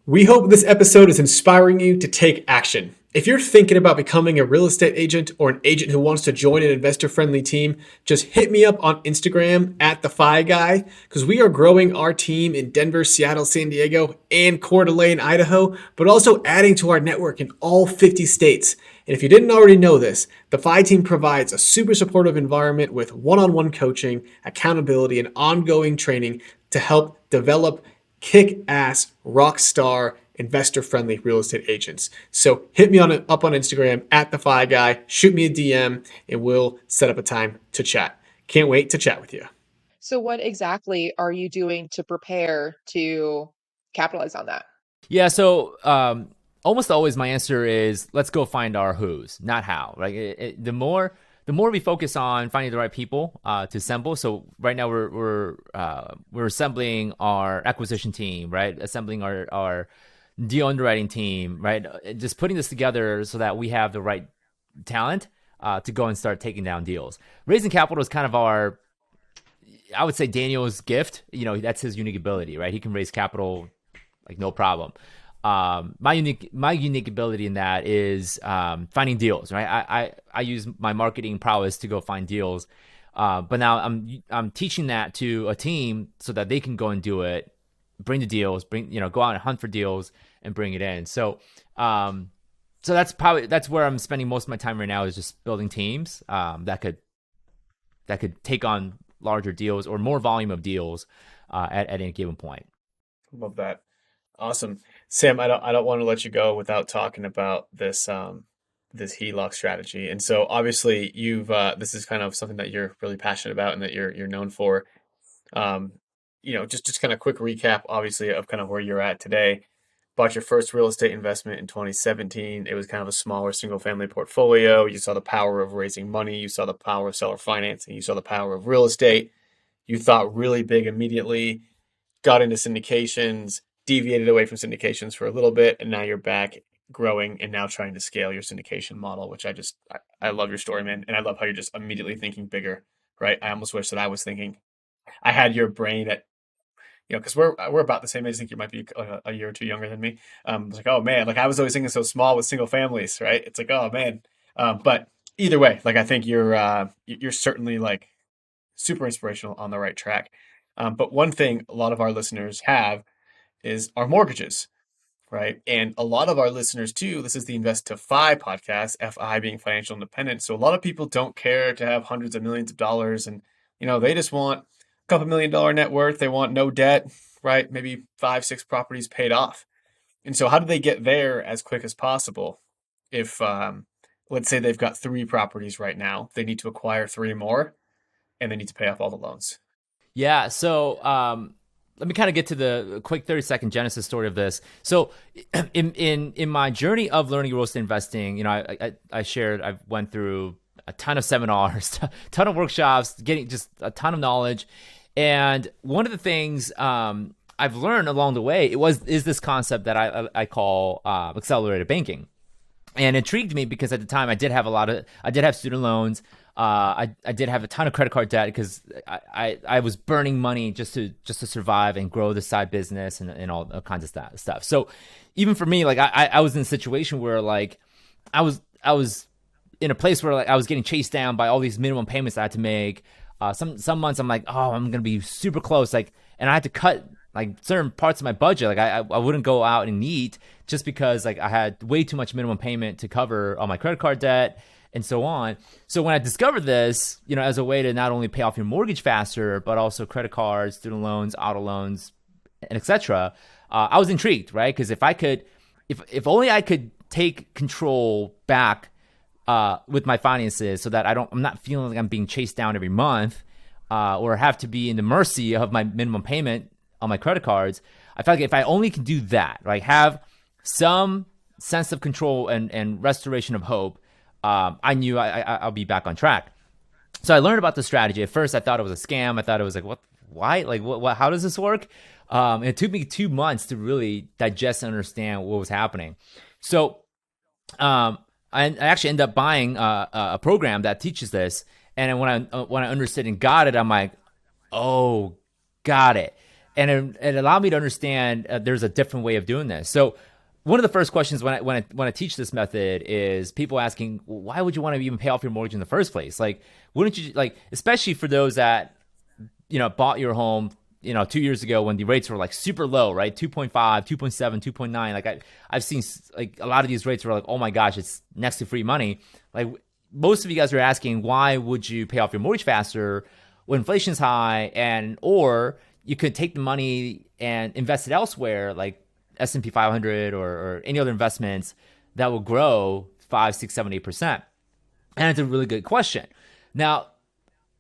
We hope this episode is inspiring you to take action. If you're thinking about becoming a real estate agent or an agent who wants to join an investor-friendly team, just hit me up on Instagram at the Fi Guy, because we are growing our team in Denver, Seattle, San Diego, and Coeur d'Alene, Idaho, but also adding to our network in all 50 states. And if you didn't already know this, the Fi team provides a super supportive environment with one-on-one coaching, accountability, and ongoing training to help develop kick-ass, rock star, investor-friendly real estate agents. So hit me up on Instagram at the Fi Guy, shoot me a DM, and we'll set up a time to chat. Can't wait to chat with you. So what exactly are you doing to prepare to capitalize on that? Yeah, so almost always my answer is let's go find our who's, not how. Right? The more we focus on finding the right people to assemble. So right now we're assembling our acquisition team, right? Assembling our deal underwriting team, right? Just putting this together so that we have the right talent to go and start taking down deals. Raising capital is kind of I would say Daniel's gift. That's his unique ability, right? He can raise capital like no problem. My unique ability in that is finding deals, right? I use my marketing prowess to go find deals, but now I'm teaching that to a team so that they can go and do it, bring the deals, go out and hunt for deals and bring it in. So that's where I'm spending most of my time right now, is just building teams that could take on larger deals or more volume of deals at any given point. Love that. Awesome. Sam, I don't want to let you go without talking about this this HELOC strategy. And so obviously this is kind of something that you're really passionate about and that you're known for. Just kind of quick recap, obviously, of kind of where you're at today. Bought your first real estate investment in 2017. It was kind of a smaller single family portfolio. You saw the power of raising money. You saw the power of seller financing. You saw the power of real estate. You thought really big immediately, got into syndications, deviated away from syndications for a little bit, and now you're back growing and now trying to scale your syndication model, which I love your story, man. And I love how you're just immediately thinking bigger, right? I almost wish that I had your brain at, because we're about the same age. I think you might be a year or two younger than me. It's like, oh man, like I was always thinking so small with single families, right? It's like, oh man. But either way, like I think you're certainly like super inspirational, on the right track. But one thing a lot of our listeners have is our mortgages, right? And a lot of our listeners too, this is the Invest to Fi podcast, FI being financial independence. So a lot of people don't care to have hundreds of millions of dollars, and they just want a couple $1 million net worth. They want no debt, right? Maybe 5-6 properties paid off. And so how do they get there as quick as possible? If let's say they've got 3 properties right now, they need to acquire 3 more, and they need to pay off all the loans. Yeah. So let me kind of get to the quick 30-second genesis story of this. So in my journey of learning real estate investing, I shared, I went through a ton of seminars, ton of workshops, getting just a ton of knowledge. And one of the things I've learned along the way is this concept that I call accelerated banking. And it intrigued me because at the time I did have student loans. I did have a ton of credit card debt because I was burning money just to survive and grow the side business and all kinds of stuff. So even for me, like I was in a situation where like I was in a place where like I was getting chased down by all these minimum payments I had to make. Some months I'm like, oh, I'm gonna be super close, like, and I had to cut like certain parts of my budget. Like I wouldn't go out and eat just because like I had way too much minimum payment to cover all my credit card debt and so on. So when I discovered this, as a way to not only pay off your mortgage faster, but also credit cards, student loans, auto loans, and etc., I was intrigued, right? Because if only I could take control back with my finances, so that I'm not feeling like I'm being chased down every month, or have to be in the mercy of my minimum payment on my credit cards. I felt like if I only can do that, right, have some sense of control and restoration of hope, I knew I'll be back on track. So I learned about the strategy. At first, I thought it was a scam. I thought it was like, what? Why? Like, what? How does this work? And it took me 2 months to really digest and understand what was happening. So I actually ended up buying a program that teaches this. And when I understood and got it, I'm like, oh, got it. And it allowed me to understand there's a different way of doing this. So one of the first questions when I teach this method is people asking, well, why would you want to even pay off your mortgage in the first place? Like, wouldn't you, like, especially for those that, bought your home, 2 years ago when the rates were like super low, right? 2.5, 2.7, 2.9. Like I've seen like a lot of these rates were like, oh my gosh, it's next to free money. Like most of you guys are asking, why would you pay off your mortgage faster when inflation's high, or you could take the money and invest it elsewhere, like S&P 500 or any other investments that will grow 5, 6, 7, 8%. And it's a really good question. Now,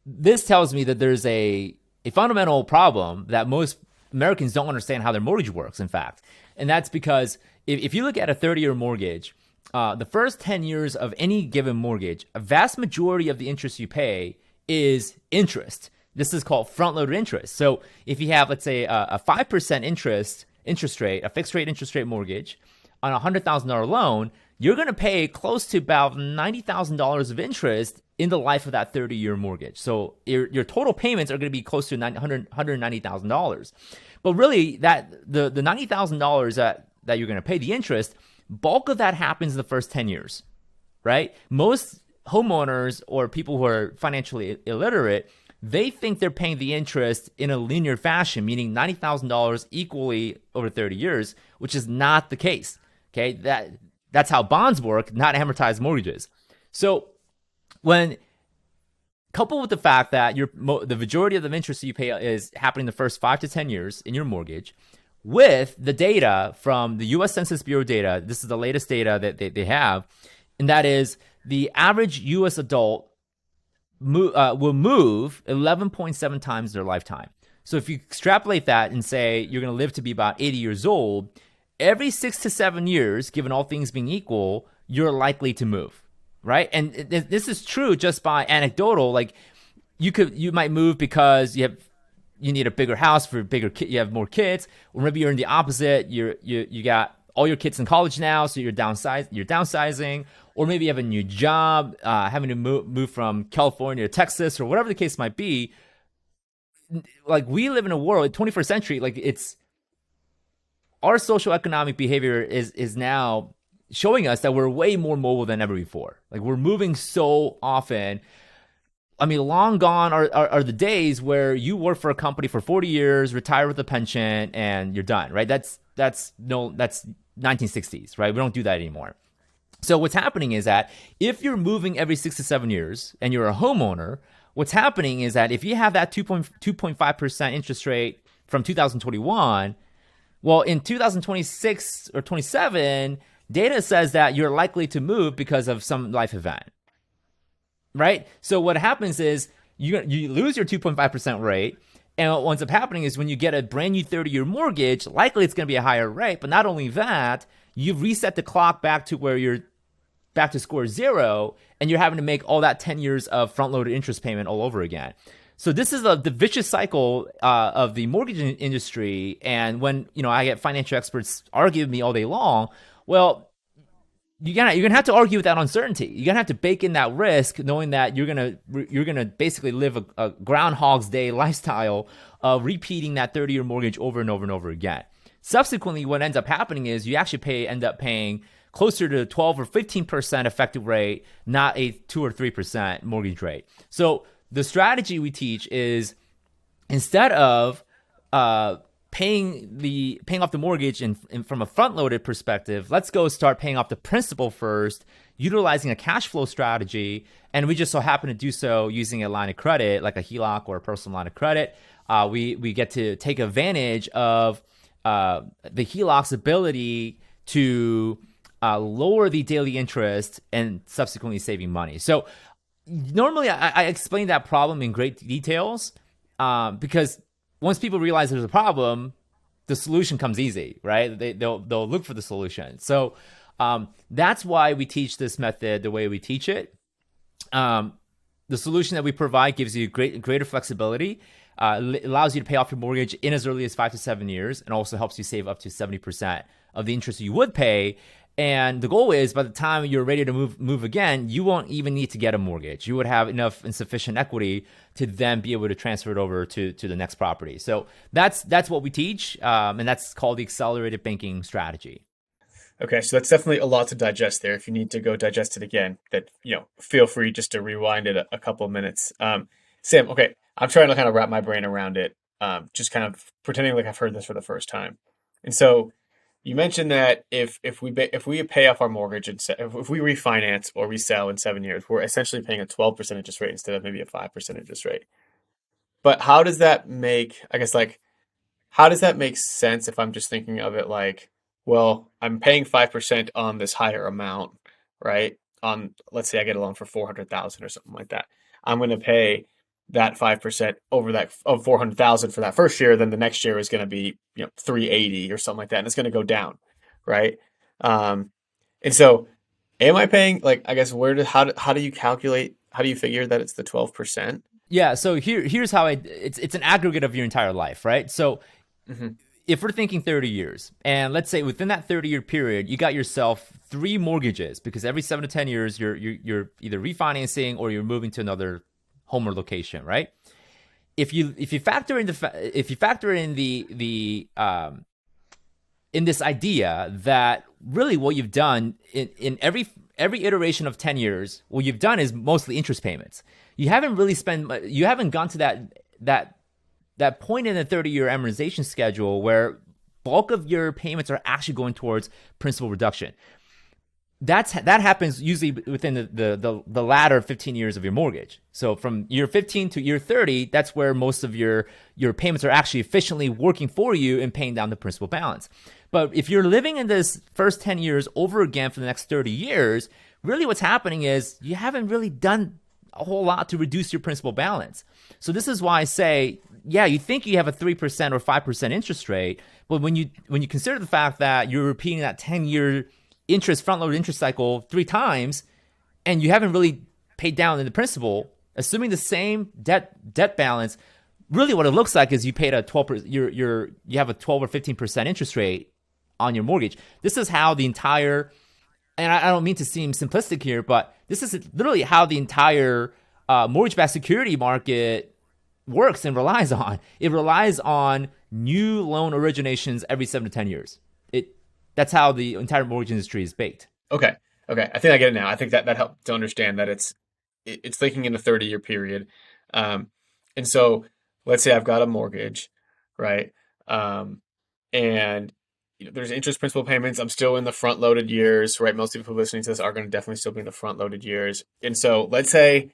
this tells me that there's a fundamental problem that most Americans don't understand how their mortgage works, in fact. And that's because if you look at a 30-year mortgage, the first 10 years of any given mortgage, a vast majority of the interest you pay is interest. This is called front-loaded interest. So if you have, let's say, a 5% interest rate, a fixed rate interest rate mortgage on a $100,000 loan, you're going to pay close to about $90,000 of interest in the life of that 30-year mortgage. So your total payments are going to be close to $190,000. But really, that the $90,000 that you're going to pay, the interest, bulk of that happens in the first 10 years, right? Most homeowners or people who are financially illiterate, they think they're paying the interest in a linear fashion, meaning $90,000 equally over 30 years, which is not the case. Okay, that's how bonds work, not amortized mortgages. So when coupled with the fact that the majority of the interest you pay is happening the first 5 to 10 years in your mortgage, with the data from the U.S. Census Bureau data, this is the latest data that they have, and that is the average U.S. adult will move 11.7 times their lifetime. So if you extrapolate that and say you're going to live to be about 80 years old, every 6 to 7 years, given all things being equal, you're likely to move, right? And this is true just by anecdotal. Like you might move because you need a bigger house for you have more kids, or maybe you're in the opposite. You got all your kids in college now, so you're downsizing, or maybe you have a new job, having to move from California to Texas, or whatever the case might be. Like we live in a world, 21st century, like our social economic behavior is now showing us that we're way more mobile than ever before. Like we're moving so often. I mean, long gone are the days where you work for a company for 40 years, retire with a pension, and you're done, right? That's 1960s, right? We don't do that anymore. So what's happening is that if you're moving every 6 to 7 years and you're a homeowner, what's happening is that if you have that 2.5% interest rate from 2021, well, in 2026 or 27, data says that you're likely to move because of some life event, right? So what happens is you lose your 2.5% rate, and what ends up happening is when you get a brand new 30-year mortgage, likely it's going to be a higher rate. But not only that, you've reset the clock back to where you're back to score zero, and you're having to make all that 10 years of front-loaded interest payment all over again. So this is the vicious cycle of the mortgage industry. And when I get financial experts arguing with me all day long, well, you're gonna have to argue with that uncertainty. You're gonna have to bake in that risk, knowing that you're gonna basically live a Groundhog's Day lifestyle of repeating that 30-year mortgage over and over and over again. Subsequently, what ends up happening is you actually end up paying closer to 12 or 15% effective rate, not a 2 or 3% mortgage rate. So the strategy we teach is instead of paying off the mortgage and from a front-loaded perspective, let's go start paying off the principal first, utilizing a cash flow strategy, and we just so happen to do so using a line of credit, like a HELOC or a personal line of credit. We get to take advantage of the HELOC's ability to lower the daily interest and subsequently saving money. So normally I explain that problem in great details because once people realize there's a problem, the solution comes easy, right? They'll look for the solution. So that's why we teach this method the way we teach it. The solution that we provide gives you greater flexibility, allows you to pay off your mortgage in as early as 5 to 7 years, and also helps you save up to 70% of the interest you would pay. And the goal is by the time you're ready to move again, you won't even need to get a mortgage. You would have enough and sufficient equity to then be able to transfer it over to the next property. So that's what we teach, and that's called the accelerated banking strategy. Okay, so that's definitely a lot to digest there. If you need to go digest it again, that feel free just to rewind it a couple of minutes. Sam, okay, I'm trying to kind of wrap my brain around it, just kind of pretending like I've heard this for the first time. And so you mentioned that if we pay off our mortgage and if we refinance or resell in 7 years, we're essentially paying a 12% interest rate instead of maybe a 5% interest rate. But how does that make, I guess, like, how does that make sense if I'm just thinking of it like, well, I'm paying 5% on this higher amount, right? On, let's say I get a loan for 400,000 or something like that. I'm going to pay that 5% over that of 400,000 for that first year. Then the next year is going to be 380 or something like that, and it's going to go down, right? And so, am I paying, like, I guess how do you calculate, how do you figure that it's the 12%? Yeah. So here's how it's an aggregate of your entire life, right? So if we're thinking 30 years, and let's say within that 30-year period, you got yourself 3 mortgages, because every 7 to 10 years, you're either refinancing or you're moving to another home or location, right? If you factor in in this idea that really what you've done in every iteration of 10 years, what you've done is mostly interest payments. You haven't gone to that point in the 30-year amortization schedule where bulk of your payments are actually going towards principal reduction. That happens usually within the latter 15 years of your mortgage. So from year 15 to year 30, that's where most of your payments are actually efficiently working for you and paying down the principal balance. But if you're living in this first 10 years over again for the next 30 years, really what's happening is you haven't really done a whole lot to reduce your principal balance. So this is why I say, yeah, you think you have a 3% or 5% interest rate, but when you consider the fact that you're repeating that 10-year front-loaded interest cycle 3 times, and you haven't really paid down in the principal, assuming the same debt balance, really what it looks like is you paid a 12%, you have a 12 or 15% interest rate on your mortgage. This is how the entire, and I don't mean to seem simplistic here, but this is literally how the entire mortgage-backed security market works and relies on. It relies on new loan originations every 7 to 10 years. That's how the entire mortgage industry is baked. Okay. I think I get it now. I think that helped to understand that it's thinking in a 30-year period. And so let's say I've got a mortgage, right? And there's interest principal payments. I'm still in the front-loaded years, right? Most people listening to this are going to definitely still be in the front-loaded years. And so let's say,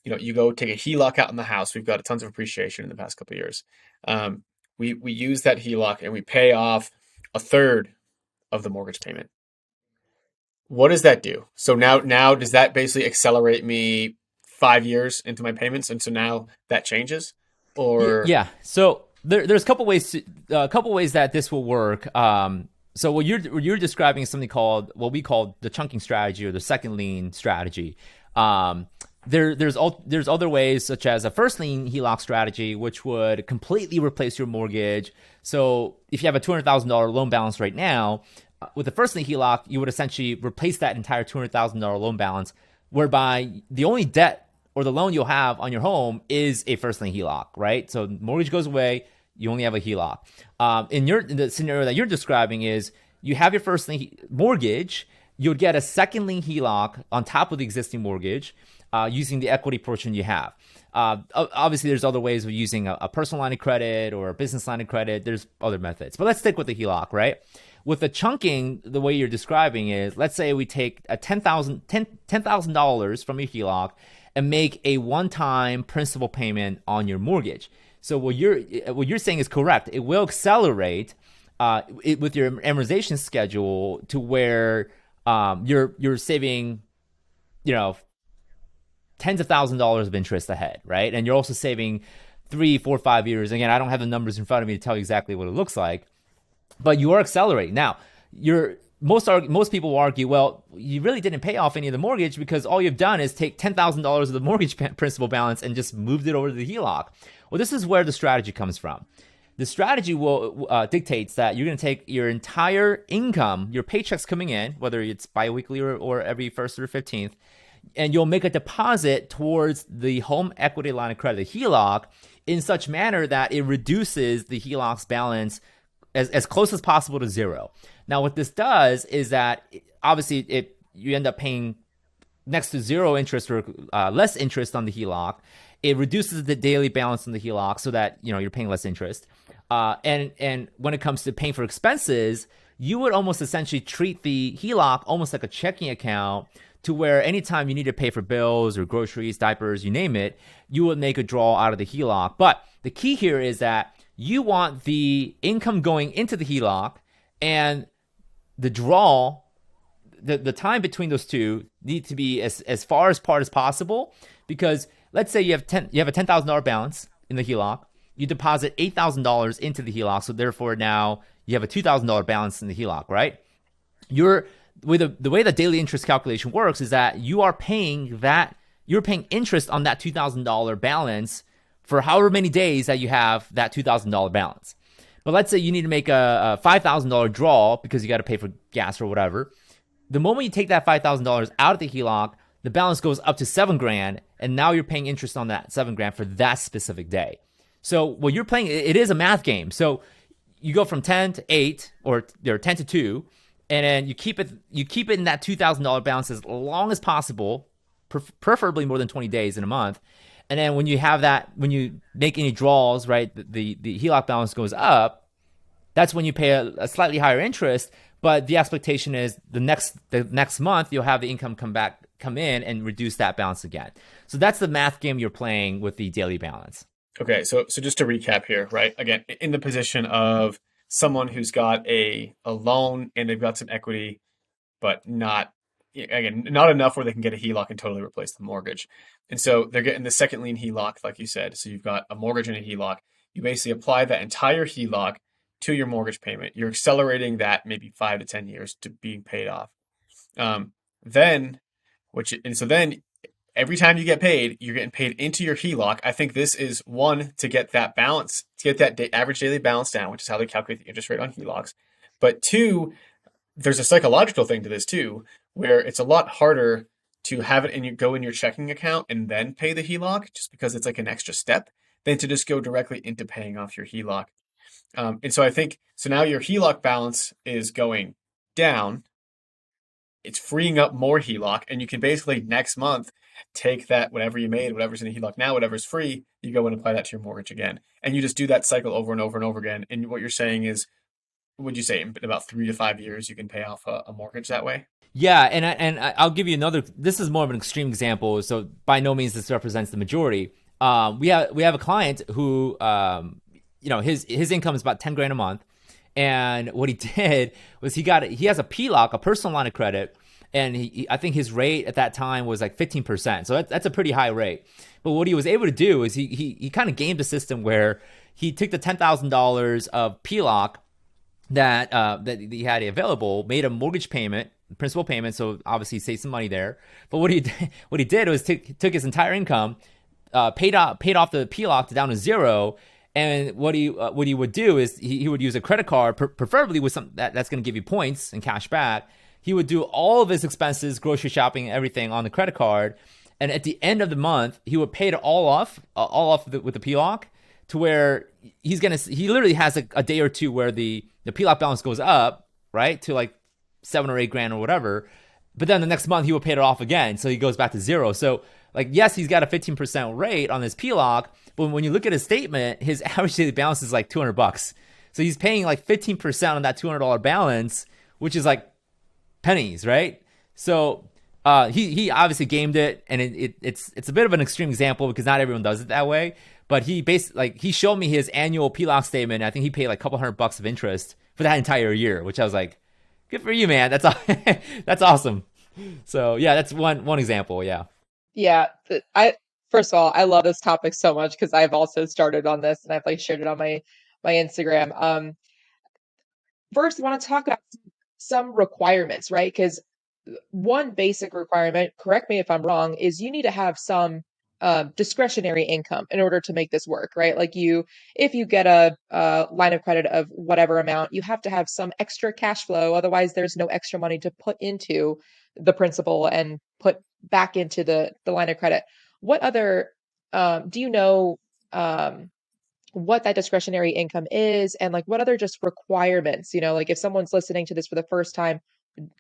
you go take a HELOC out in the house. We've got tons of appreciation in the past couple of years. We use that HELOC and we pay off a third of the mortgage payment. What does that do? So now does that basically accelerate me 5 years into my payments? And so now that changes? Or yeah. So there's a couple ways that this will work. So what you're describing is something called what we call the chunking strategy or the second lien strategy. There's other ways, such as a first lien HELOC strategy, which would completely replace your mortgage. So if you have a $200,000 loan balance right now, with the first lien HELOC, you would essentially replace that entire $200,000 loan balance, whereby the only debt or the loan you'll have on your home is a first lien HELOC, right? So mortgage goes away, you only have a HELOC. In the scenario that you're describing is you have your first lien mortgage, you'll get a second lien HELOC on top of the existing mortgage, using the equity portion you have. Obviously, there's other ways of using a personal line of credit or a business line of credit. There's other methods. But let's stick with the HELOC, right? With the chunking, the way you're describing is, let's say we take a $10,000 from your HELOC and make a one-time principal payment on your mortgage. So what you're saying is correct. It will accelerate with your amortization schedule to where you're saving, tens of thousands of dollars of interest ahead, right? And you're also saving 3, 4, 5 years. Again, I don't have the numbers in front of me to tell you exactly what it looks like, but you are accelerating. Now, most people will argue, well, you really didn't pay off any of the mortgage because all you've done is take $10,000 of the mortgage principal balance and just moved it over to the HELOC. Well, this is where the strategy comes from. The strategy dictates that you're going to take your entire income, your paychecks coming in, whether it's biweekly or every 1st or 15th, and you'll make a deposit towards the home equity line of credit, the HELOC, in such manner that it reduces the HELOC's balance as close as possible to zero. Now, what this does is that obviously you end up paying next to zero interest or less interest on the HELOC. It reduces the daily balance on the HELOC so that you're paying less interest. And when it comes to paying for expenses, you would almost essentially treat the HELOC almost like a checking account, to where anytime you need to pay for bills or groceries, diapers, you name it, you would make a draw out of the HELOC. But the key here is that you want the income going into the HELOC and the draw, the time between those two need to be as far apart as possible. Because let's say you have a $10,000 balance in the HELOC, you deposit $8,000 into the HELOC, so therefore now you have a $2,000 balance in the HELOC, right? The way the daily interest calculation works is that you're paying interest on that $2,000 balance for however many days that you have that $2,000 balance. But let's say you need to make a $5,000 draw because you got to pay for gas or whatever. The moment you take that $5,000 out of the HELOC, the balance goes up to $7,000, and now you're paying interest on that $7,000 for that specific day. So what you're playing, it is a math game. So you go from 10 to 8 or 10 to 2, and then you keep it in that $2,000 balance as long as possible, preferably more than 20 days in a month. And then when you make any draws, right, the HELOC balance goes up. That's when you pay a slightly higher interest, but the expectation is the next month you'll have the income come in and reduce that balance again. So that's the math game you're playing with the daily balance. Okay, so just to recap here, right? Again, in the position of someone who's got a loan and they've got some equity, but not enough where they can get a HELOC and totally replace the mortgage. And so they're getting the second lien HELOC, like you said. So you've got a mortgage and a HELOC. You basically apply that entire HELOC to your mortgage payment. You're accelerating that maybe 5 to 10 years to being paid off. Then every time you get paid, you're getting paid into your HELOC. I think this is one, to get that balance, to get that average daily balance down, which is how they calculate the interest rate on HELOCs. But two, there's a psychological thing to this too, where it's a lot harder to have it go in your checking account and then pay the HELOC, just because it's like an extra step, than to just go directly into paying off your HELOC. And so I think, so now your HELOC balance is going down. It's freeing up more HELOC, and you can basically next month take that, whatever you made, whatever's in a HELOC now, whatever's free, you go and apply that to your mortgage again. And you just do that cycle over and over and over again. And what you're saying is, would you say in about 3 to 5 years, you can pay off a mortgage that way? Yeah, and I'll give you another. This is more of an extreme example, so by no means this represents the majority. We have a client who, his income is about $10,000 a month, and what he did was he has a PLOC, a personal line of credit, and I think his rate at that time was like 15%. So that's a pretty high rate. But what he was able to do is he kind of gamed the system where he took the $10,000 of PLOC that he had available, made a mortgage payment, principal payment, so obviously saved some money there. But what he did was took his entire income, paid off the PLOC down to zero, and what he would do is he would use a credit card, preferably with some that's going to give you points and cash back. He would do all of his expenses, grocery shopping, everything on the credit card, and at the end of the month, he would pay it all off with the PLOC, to where he literally has a day or two where the PLOC balance goes up, right, to like $7,000 or $8,000 or whatever, but then the next month he will pay it off again, so he goes back to zero. So like, yes, he's got a 15% rate on his PLOC, but when you look at his statement, his average daily balance is like $200. So he's paying like 15% on that $200 balance, which is like pennies, right? So he obviously gamed it, and it's a bit of an extreme example because not everyone does it that way. But he showed me his annual PLOC statement. I think he paid like a couple $100 of interest for that entire year, which I was like, good for you, man. That's awesome. So yeah, that's one example. Yeah. Yeah. First of all, I love this topic so much because I've also started on this and I've like shared it on my Instagram. First, I want to talk about some requirements, right? Because one basic requirement, correct me if I'm wrong, is you need to have some discretionary income in order to make this work, right? Like if you get a line of credit of whatever amount, you have to have some extra cash flow. Otherwise, there's no extra money to put into the principal and put back into the line of credit. What other, do you know what that discretionary income is and like what other just requirements, like if someone's listening to this for the first time,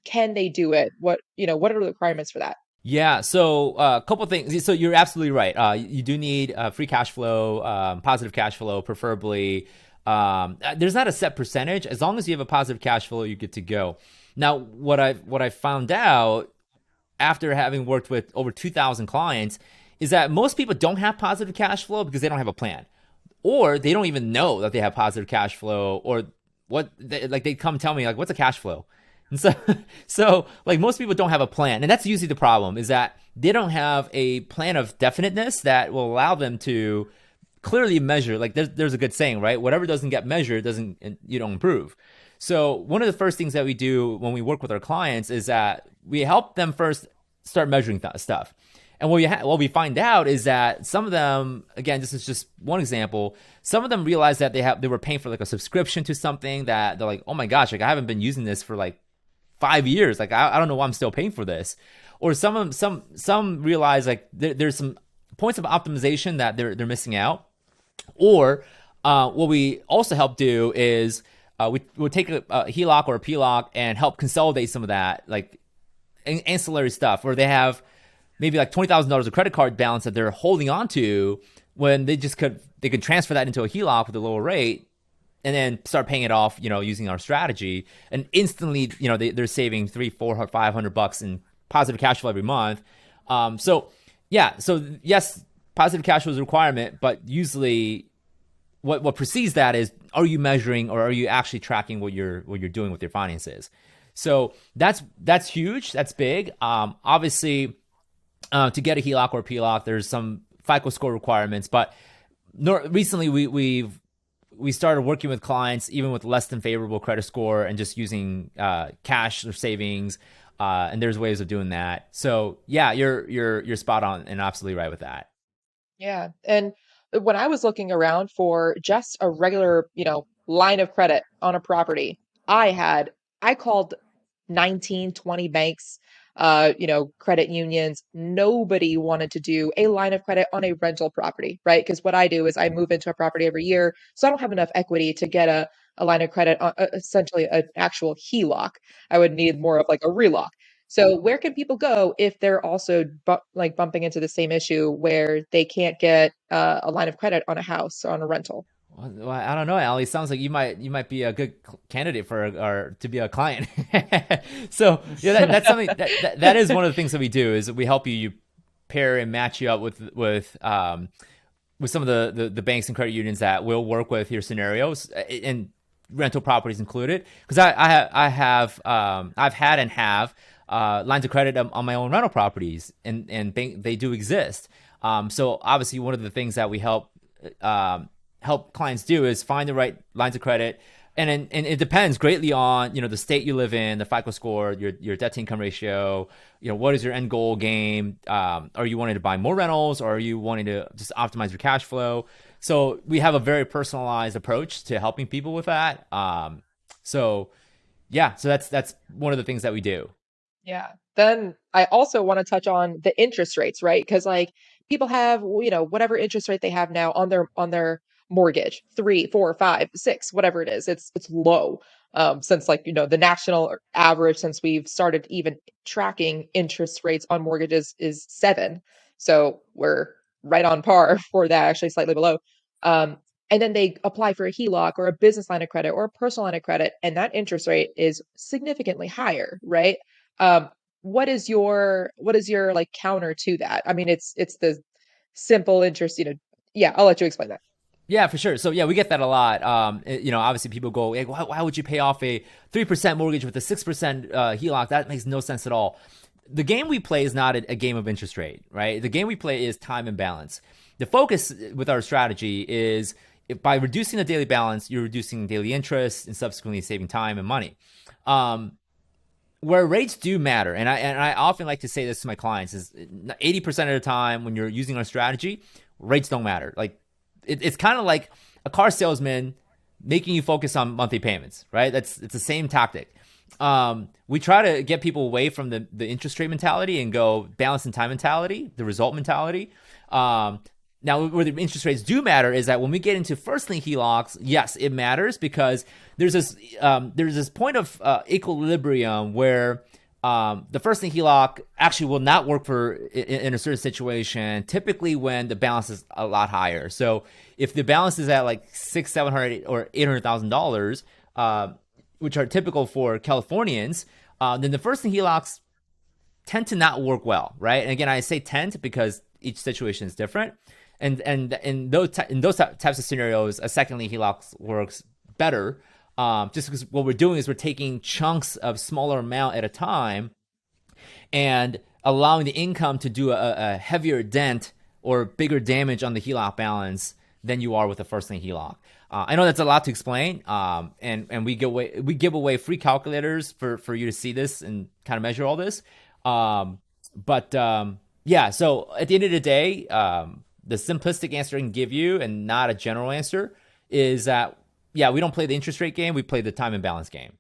can they do it? What are the requirements for that? Yeah, so a couple things. So you're absolutely right. You do need free cash flow, positive cash flow, preferably. There's not a set percentage. As long as you have a positive cash flow, you get to go. Now, what I found out after having worked with over 2,000 clients is that most people don't have positive cash flow because they don't have a plan, or they don't even know that they have positive cash flow, or they come tell me like, what's a cash flow? And so like most people don't have a plan, and that's usually the problem, is that they don't have a plan of definiteness that will allow them to clearly measure. Like there's a good saying, right? Whatever doesn't get measured you don't improve. So one of the first things that we do when we work with our clients is that we help them first start measuring stuff. And what we find out is that some of them, again, this is just one example, some of them realize that they were paying for like a subscription to something that they're like, oh my gosh, like I haven't been using this for like 5 years. Like I don't know why I'm still paying for this. Or some realize like there's some points of optimization that they're missing out. Or what we also help do is we'll take a HELOC or a PLOC and help consolidate some of that, like ancillary stuff, where they have maybe like $20,000 of credit card balance that they're holding on to, when they could transfer that into a HELOC with a lower rate and then start paying it off, using our strategy, and instantly, they're saving $300, $400, $500 in positive cash flow every month. So yes, positive cash flow is a requirement, but usually what precedes that is, are you measuring or are you actually tracking what you're doing with your finances? So that's huge. That's big. Obviously, to get a HELOC or a PLOC, there's some FICO score requirements, but recently we started working with clients even with less than favorable credit score and just using cash or savings, and there's ways of doing that. So yeah, you're spot on and absolutely right with that. Yeah. And when I was looking around for just a regular, line of credit on a property, I called 19, 20 banks, credit unions. Nobody wanted to do a line of credit on a rental property, right? Because what I do is I move into a property every year, so I don't have enough equity to get a line of credit on essentially an actual HELOC. I would need more of like a reloc. So where can people go if they're also bumping into the same issue where they can't get a line of credit on a house or on a rental? Well, I don't know, Ali. Sounds like you might be a good candidate or to be a client. So yeah, that's something that is one of the things that we do, is we help you pair and match you up with some of the banks and credit unions that will work with your scenarios, and rental properties included. Because I've had and have lines of credit on my own rental properties, and they do exist. So obviously, one of the things that we help clients do is find the right lines of credit, and it depends greatly on the state you live in, the FICO score, your debt to income ratio. What is your end goal game? Are you wanting to buy more rentals, or are you wanting to just optimize your cash flow? So we have a very personalized approach to helping people with that. So that's one of the things that we do. Yeah. Then I also want to touch on the interest rates, right? Because like people have, whatever interest rate they have now on their mortgage, 3, 4, 5, 6, whatever it is, it's low. Since the national average, since we've started even tracking interest rates on mortgages, is 7. So we're right on par for that, actually slightly below. And then they apply for a HELOC or a business line of credit or a personal line of credit, and that interest rate is significantly higher, right? What is your like counter to that? I mean, it's the simple interest, yeah, I'll let you explain that. Yeah, for sure. So yeah, we get that a lot. Obviously people go, hey, why would you pay off a 3% mortgage with a 6% HELOC? That makes no sense at all. The game we play is not a game of interest rate, right? The game we play is time and balance. The focus with our strategy is by reducing the daily balance, you're reducing daily interest and subsequently saving time and money. Where rates do matter, and I often like to say this to my clients, is 80% of the time when you're using our strategy, rates don't matter. Like it's kind of like a car salesman making you focus on monthly payments, right? It's the same tactic. We try to get people away from the interest rate mentality and go balance and time mentality, the result mentality. Now, where the interest rates do matter is that when we get into first lien HELOCs, yes, it matters because there's this point of equilibrium where the first lien HELOC actually will not work in a certain situation, typically when the balance is a lot higher. So if the balance is at like $600,000, $700,000, or $800,000, which are typical for Californians, then the first lien HELOCs tend to not work well, right? And again, I say tend because each situation is different. And in those types of scenarios, a second lien HELOC works better, just because what we're doing is we're taking chunks of smaller amount at a time and allowing the income to do a heavier dent or bigger damage on the HELOC balance than you are with a first lien HELOC. I know that's a lot to explain, and we give away free calculators for you to see this and kind of measure all this. Yeah, so at the end of the day, the simplistic answer I can give you, and not a general answer, is that, yeah, we don't play the interest rate game, we play the time and balance game.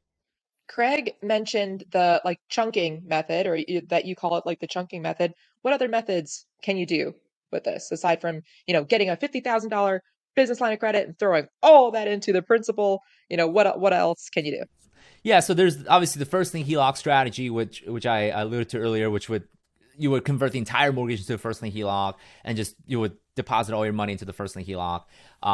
Craig mentioned the like chunking method, or that you call it like the chunking method. What other methods can you do with this aside from, getting a $50,000 business line of credit and throwing all that into the principal? What else can you do? Yeah, so there's obviously the first lien HELOC strategy, which I alluded to earlier, which you would convert the entire mortgage into a first lien HELOC and just you would deposit all your money into the first lien HELOC.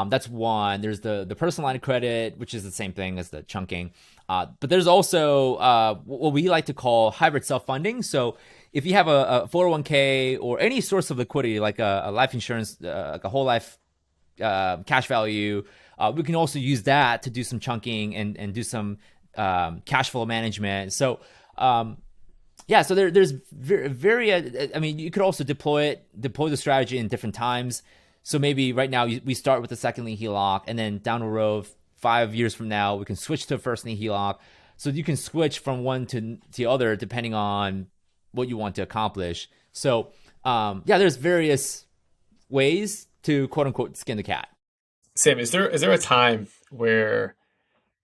That's one. There's the personal line of credit, which is the same thing as the chunking. But there's also what we like to call hybrid self-funding. So if you have a 401k or any source of liquidity, like a life insurance, like a whole life cash value, we can also use that to do some chunking and do some cash flow management. So yeah, so there's very I mean, you could also deploy the strategy in different times. So maybe right now we start with the second lien HELOC, and then down the road, 5 years from now, we can switch to a first lien HELOC. So you can switch from one to the other depending on what you want to accomplish. So yeah, there's various ways to quote unquote skin the cat. Sam, is there a time where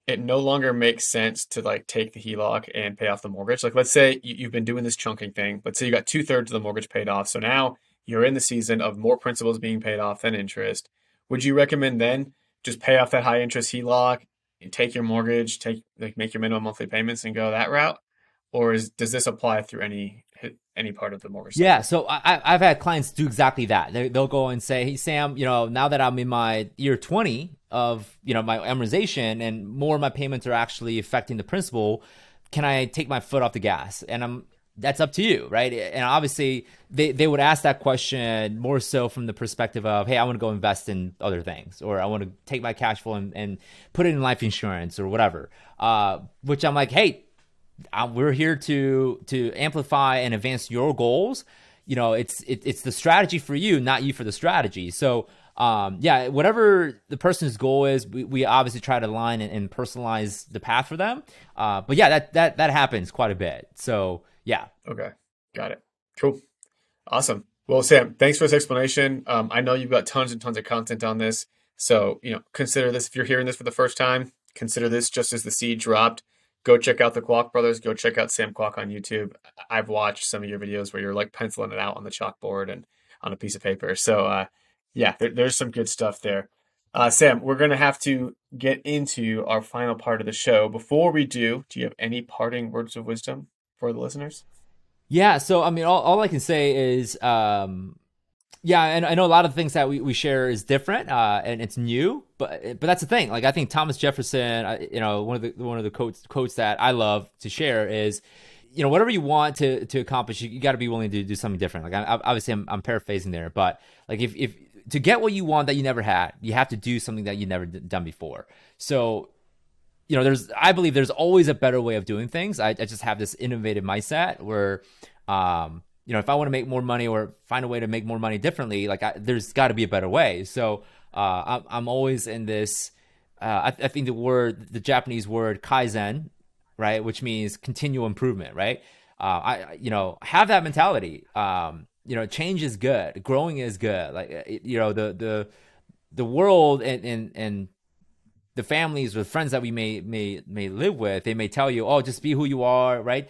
it no longer makes sense to like take the HELOC and pay off the mortgage? Like, let's say you've been doing this chunking thing. Let's say you got 2/3 of the mortgage paid off. So now you're in the season of more principals being paid off than interest. Would you recommend then just pay off that high interest HELOC, take your mortgage, make your minimum monthly payments and go that route? Or does this apply through any part of the mortgage cycle? Yeah, so I've had clients do exactly that. They'll go and say, hey, Sam, now that I'm in my year 20 of, my amortization and more of my payments are actually affecting the principal, can I take my foot off the gas? And that's up to you, right? And obviously they would ask that question more so from the perspective of, hey, I want to go invest in other things, or I want to take my cash flow and put it in life insurance or whatever, which I'm like, hey, we're here to amplify and advance your goals. It's the strategy for you, not you for the strategy. So yeah, whatever the person's goal is, we obviously try to align and personalize the path for them. But yeah, that happens quite a bit. So yeah. Okay, got it. Cool, awesome. Well, Sam, thanks for this explanation. I know you've got tons and tons of content on this. So consider this, if you're hearing this for the first time, consider this just as the seed dropped. Go check out the Kwak Brothers. Go check out Sam Kwak on YouTube. I've watched some of your videos where you're like penciling it out on the chalkboard and on a piece of paper. So yeah, there's some good stuff there. Sam, we're going to have to get into our final part of the show. Before we do you have any parting words of wisdom for the listeners? Yeah, so I mean, all I can say is, yeah, and I know a lot of the things that we share is different, and it's new, but that's the thing. Like, I think Thomas Jefferson, one of the quotes that I love to share is, whatever you want to accomplish, you got to be willing to do something different. Like, obviously I'm paraphrasing there, but like if to get what you want that you never had, you have to do something that you never done before. So, I believe there's always a better way of doing things. I just have this innovative mindset where, if I want to make more money or find a way to make more money differently, like there's got to be a better way. So I'm always in this. I think the Japanese word kaizen, right, which means continual improvement, right? I have that mentality. Change is good, growing is good. Like the world and the families or friends that we may live with, they may tell you, oh, just be who you are, right?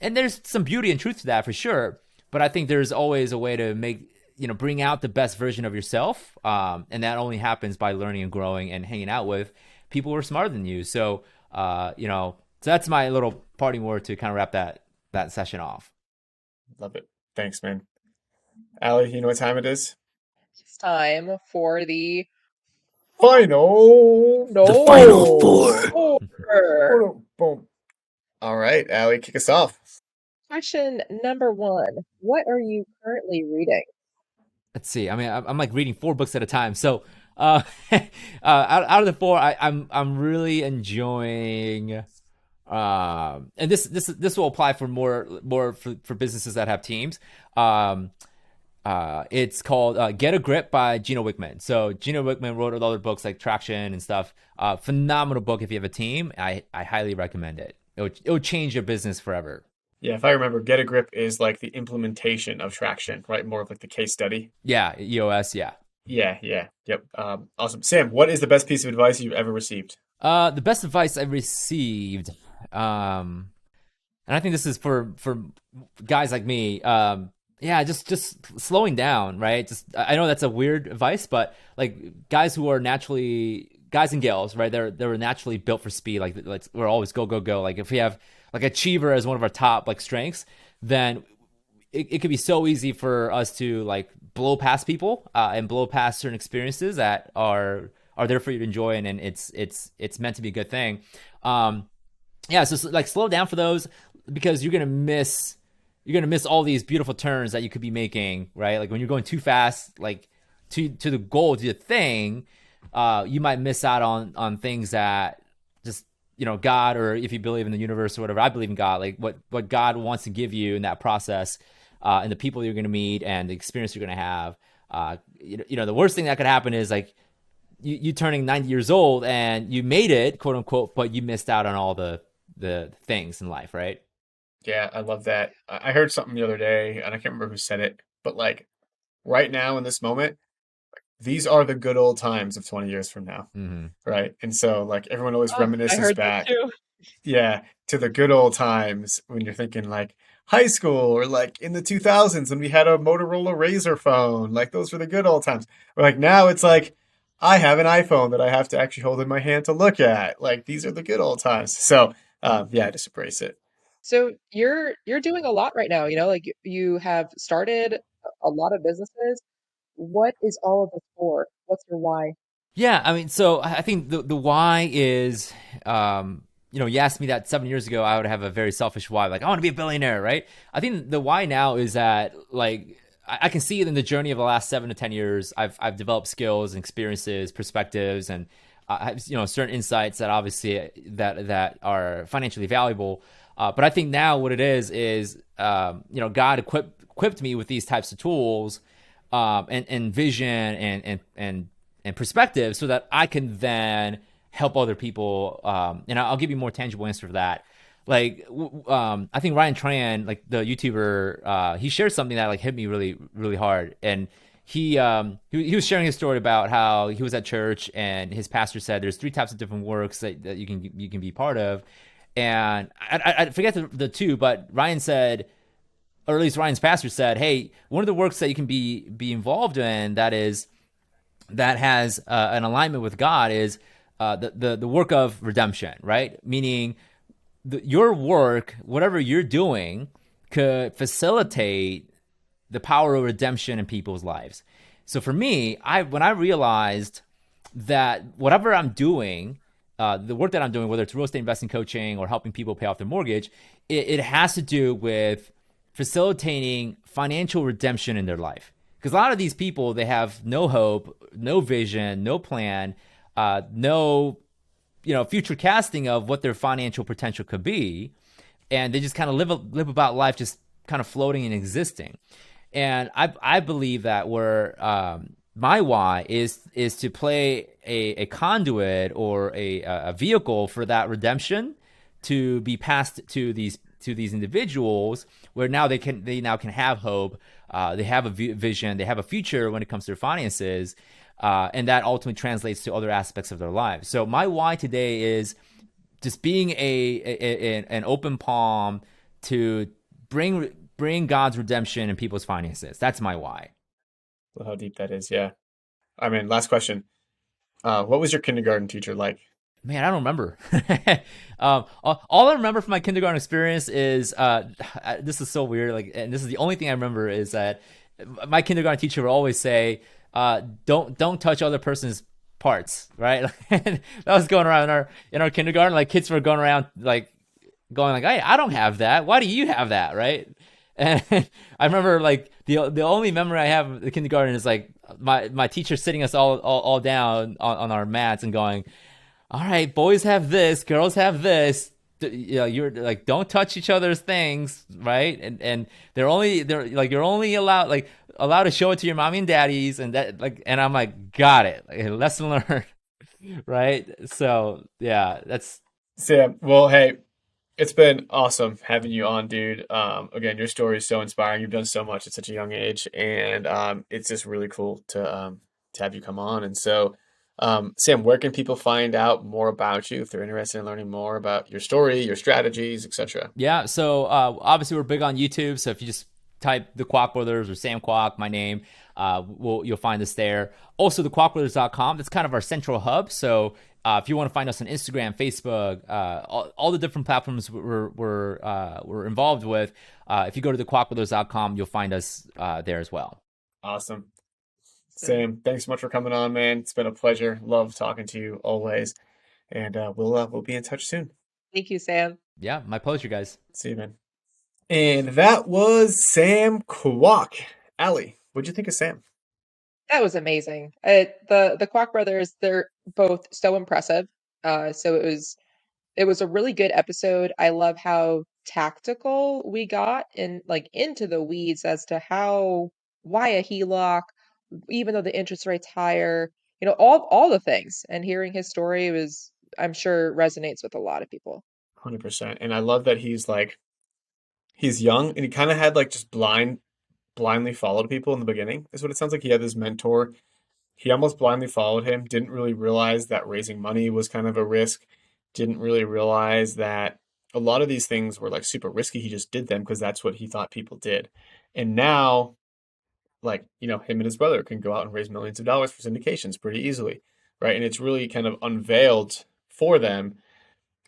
And there's some beauty and truth to that for sure. But I think there's always a way to make bring out the best version of yourself. And that only happens by learning and growing and hanging out with people who are smarter than you. So, so that's my little parting word to kind of wrap that session off. Love it. Thanks, man. Allie, you know what time it is? It's time for the Final. The final four. Boom, boom. All right, Allie, kick us off. Question number 1. What are you currently reading? Let's see. I mean, I'm like reading 4 books at a time. So, out of the 4, I'm really enjoying. And this will apply for more for businesses that have teams. It's called Get a Grip by Gino Wickman. So Gino Wickman wrote other books like Traction and stuff. Phenomenal book if you have a team. I highly recommend it. It would change your business forever. Yeah, if I remember, Get a Grip is like the implementation of Traction, right? More of like the case study. Yeah, EOS, yeah. Yeah, yep. Awesome. Sam, what is the best piece of advice you've ever received? The best advice I received, and I think this is for guys like me, just slowing down, right? I know that's a weird advice, but like guys and gals, right? They're naturally built for speed. Like we're always go. Like if we have like achiever as one of our top like strengths, then it could be so easy for us to like blow past people and blow past certain experiences that are there for you to enjoy, and it's meant to be a good thing. So like slow down for those, because you're gonna miss all these beautiful turns that you could be making, right? Like when you're going too fast, like to the goal, to the thing, you might miss out on things that just, God, or if you believe in the universe or whatever, I believe in God, like what God wants to give you in that process, and the people you're going to meet and the experience you're going to have. The worst thing that could happen is like you turning 90 years old and you made it, quote unquote, but you missed out on all the things in life, right? Yeah, I love that. I heard something the other day, and I can't remember who said it, but like right now in this moment, these are the good old times of 20 years from now, right? And so like everyone always reminisces back, to the good old times when you're thinking like high school or like in the 2000s when we had a Motorola Razr phone. Like those were the good old times. But like now it's like I have an iPhone that I have to actually hold in my hand to look at. Like these are the good old times. So just embrace it. So you're doing a lot right now, like you have started a lot of businesses. What is all of this for? What's your why? Yeah, I mean, so I think the why is, you asked me that 7 years ago, I would have a very selfish why, like I want to be a billionaire, right? I think the why now is that like I can see it in the journey of the last 7 to 10 years. I've developed skills and experiences, perspectives, and I have, certain insights that obviously that are financially valuable. But I think now what it is God equipped me with these types of tools, and vision and perspective, so that I can then help other people. And I'll give you a more tangible answer for that. Like, I think Ryan Tran, like the YouTuber, he shared something that like hit me really, really hard. And he was sharing his story about how he was at church and his pastor said there's 3 types of different works that you can be part of. And I forget the 2, but Ryan said, or at least Ryan's pastor said, hey, one of the works that you can be involved in that has an alignment with God is the work of redemption, right? Meaning your work, whatever you're doing, could facilitate the power of redemption in people's lives. So for me, when I realized that whatever I'm doing, the work that I'm doing, whether it's real estate investing coaching or helping people pay off their mortgage, it has to do with facilitating financial redemption in their life. Because a lot of these people, they have no hope, no vision, no plan, no future casting of what their financial potential could be, and they just kind of live about life just kind of floating and existing. And I believe that my why is to play a conduit or a vehicle for that redemption to be passed to these individuals, where now they can have hope, they have a vision, they have a future when it comes to their finances, and that ultimately translates to other aspects of their lives. So my why today is just being an open palm to bring God's redemption in people's finances. That's my why. Love how deep that is. Yeah. I mean, last question. What was your kindergarten teacher like? Man, I don't remember. All I remember from my kindergarten experience is this is so weird. Like, and this is the only thing I remember is that my kindergarten teacher would always say, "Don't touch other person's parts." Right? That was going around in our kindergarten. Like kids were going around going like, "Hey, I don't have that. Why do you have that?" Right? And I remember like the only memory I have of the kindergarten is like my teacher sitting us all down on our mats and going, all right, boys have this, girls have this. You're like, don't touch each other's things, right? And they're you're only allowed to show it to your mommy and daddies, and that and I'm like, got it, lesson learned, right? So yeah, that's Sam. Well, hey, it's been awesome having you on, dude. Again, your story is so inspiring. You've done so much at such a young age, and it's just really cool to have you come on. And so. Sam, where can people find out more about you if they're interested in learning more about your story, your strategies, etc.? Yeah, so obviously we're big on YouTube. So if you just type the Kwak Brothers or Sam Kwak, my name, you'll find us there. Also, the kwakbrothers.com, that's kind of our central hub. So if you want to find us on Instagram, Facebook, all the different platforms we're involved with, if you go to the kwakbrothers.com, you'll find us there as well. Awesome. Sam, thanks so much for coming on, man. It's been a pleasure. Love talking to you always. And we'll be in touch soon. Thank you, Sam. Yeah, my pleasure, guys. See you, man. And that was Sam Kwak. Allie, what'd you think of Sam? That was amazing. The Kwak Brothers, they're both so impressive. So it was a really good episode. I love how tactical we got into the weeds as to why a HELOC, even though the interest rate's higher, all the things. And hearing his story I'm sure resonates with a lot of people. 100%. And I love that he's young and he kind of had just blindly followed people in the beginning. Is what it sounds like. He had this mentor. He almost blindly followed him, didn't really realize that raising money was kind of a risk, didn't really realize that a lot of these things were super risky. He just did them because that's what he thought people did. And now, him and his brother can go out and raise millions of dollars for syndications pretty easily, right? And it's really kind of unveiled for them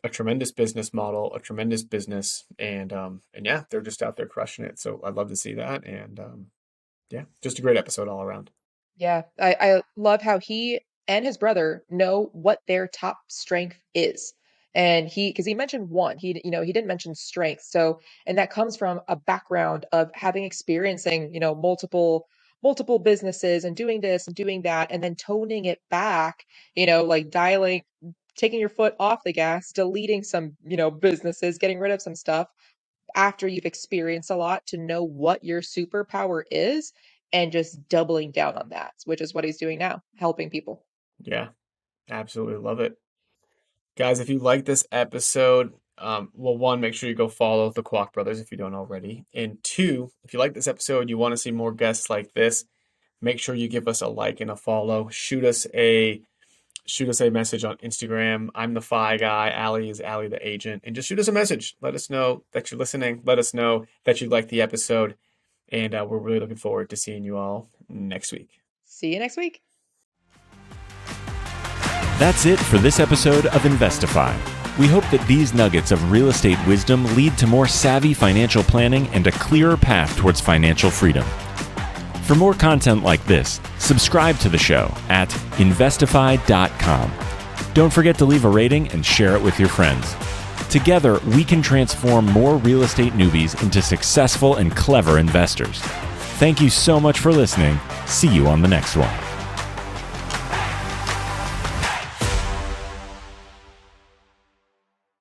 a tremendous business model, a tremendous business, and yeah, they're just out there crushing it. So I'd love to see that, and yeah, just a great episode all around. Yeah, I love how he and his brother know what their top strength is. And because he mentioned one, he didn't mention strength. So, and that comes from a background of experiencing, multiple businesses and doing this and doing that, and then toning it back, dialing, taking your foot off the gas, deleting some, businesses, getting rid of some stuff after you've experienced a lot to know what your superpower is and just doubling down on that, which is what he's doing now, helping people. Yeah, absolutely love it. Guys, if you like this episode, one, make sure you go follow the Kwak Brothers if you don't already. And two, if you like this episode, you want to see more guests like this, make sure you give us a like and a follow. Shoot us a message on Instagram. I'm the FI guy. Allie is Allie the agent. And just shoot us a message. Let us know that you're listening. Let us know that you like the episode. And we're really looking forward to seeing you all next week. See you next week. That's it for this episode of Investify. We hope that these nuggets of real estate wisdom lead to more savvy financial planning and a clearer path towards financial freedom. For more content like this, subscribe to the show at investify.com. Don't forget to leave a rating and share it with your friends. Together, we can transform more real estate newbies into successful and clever investors. Thank you so much for listening. See you on the next one.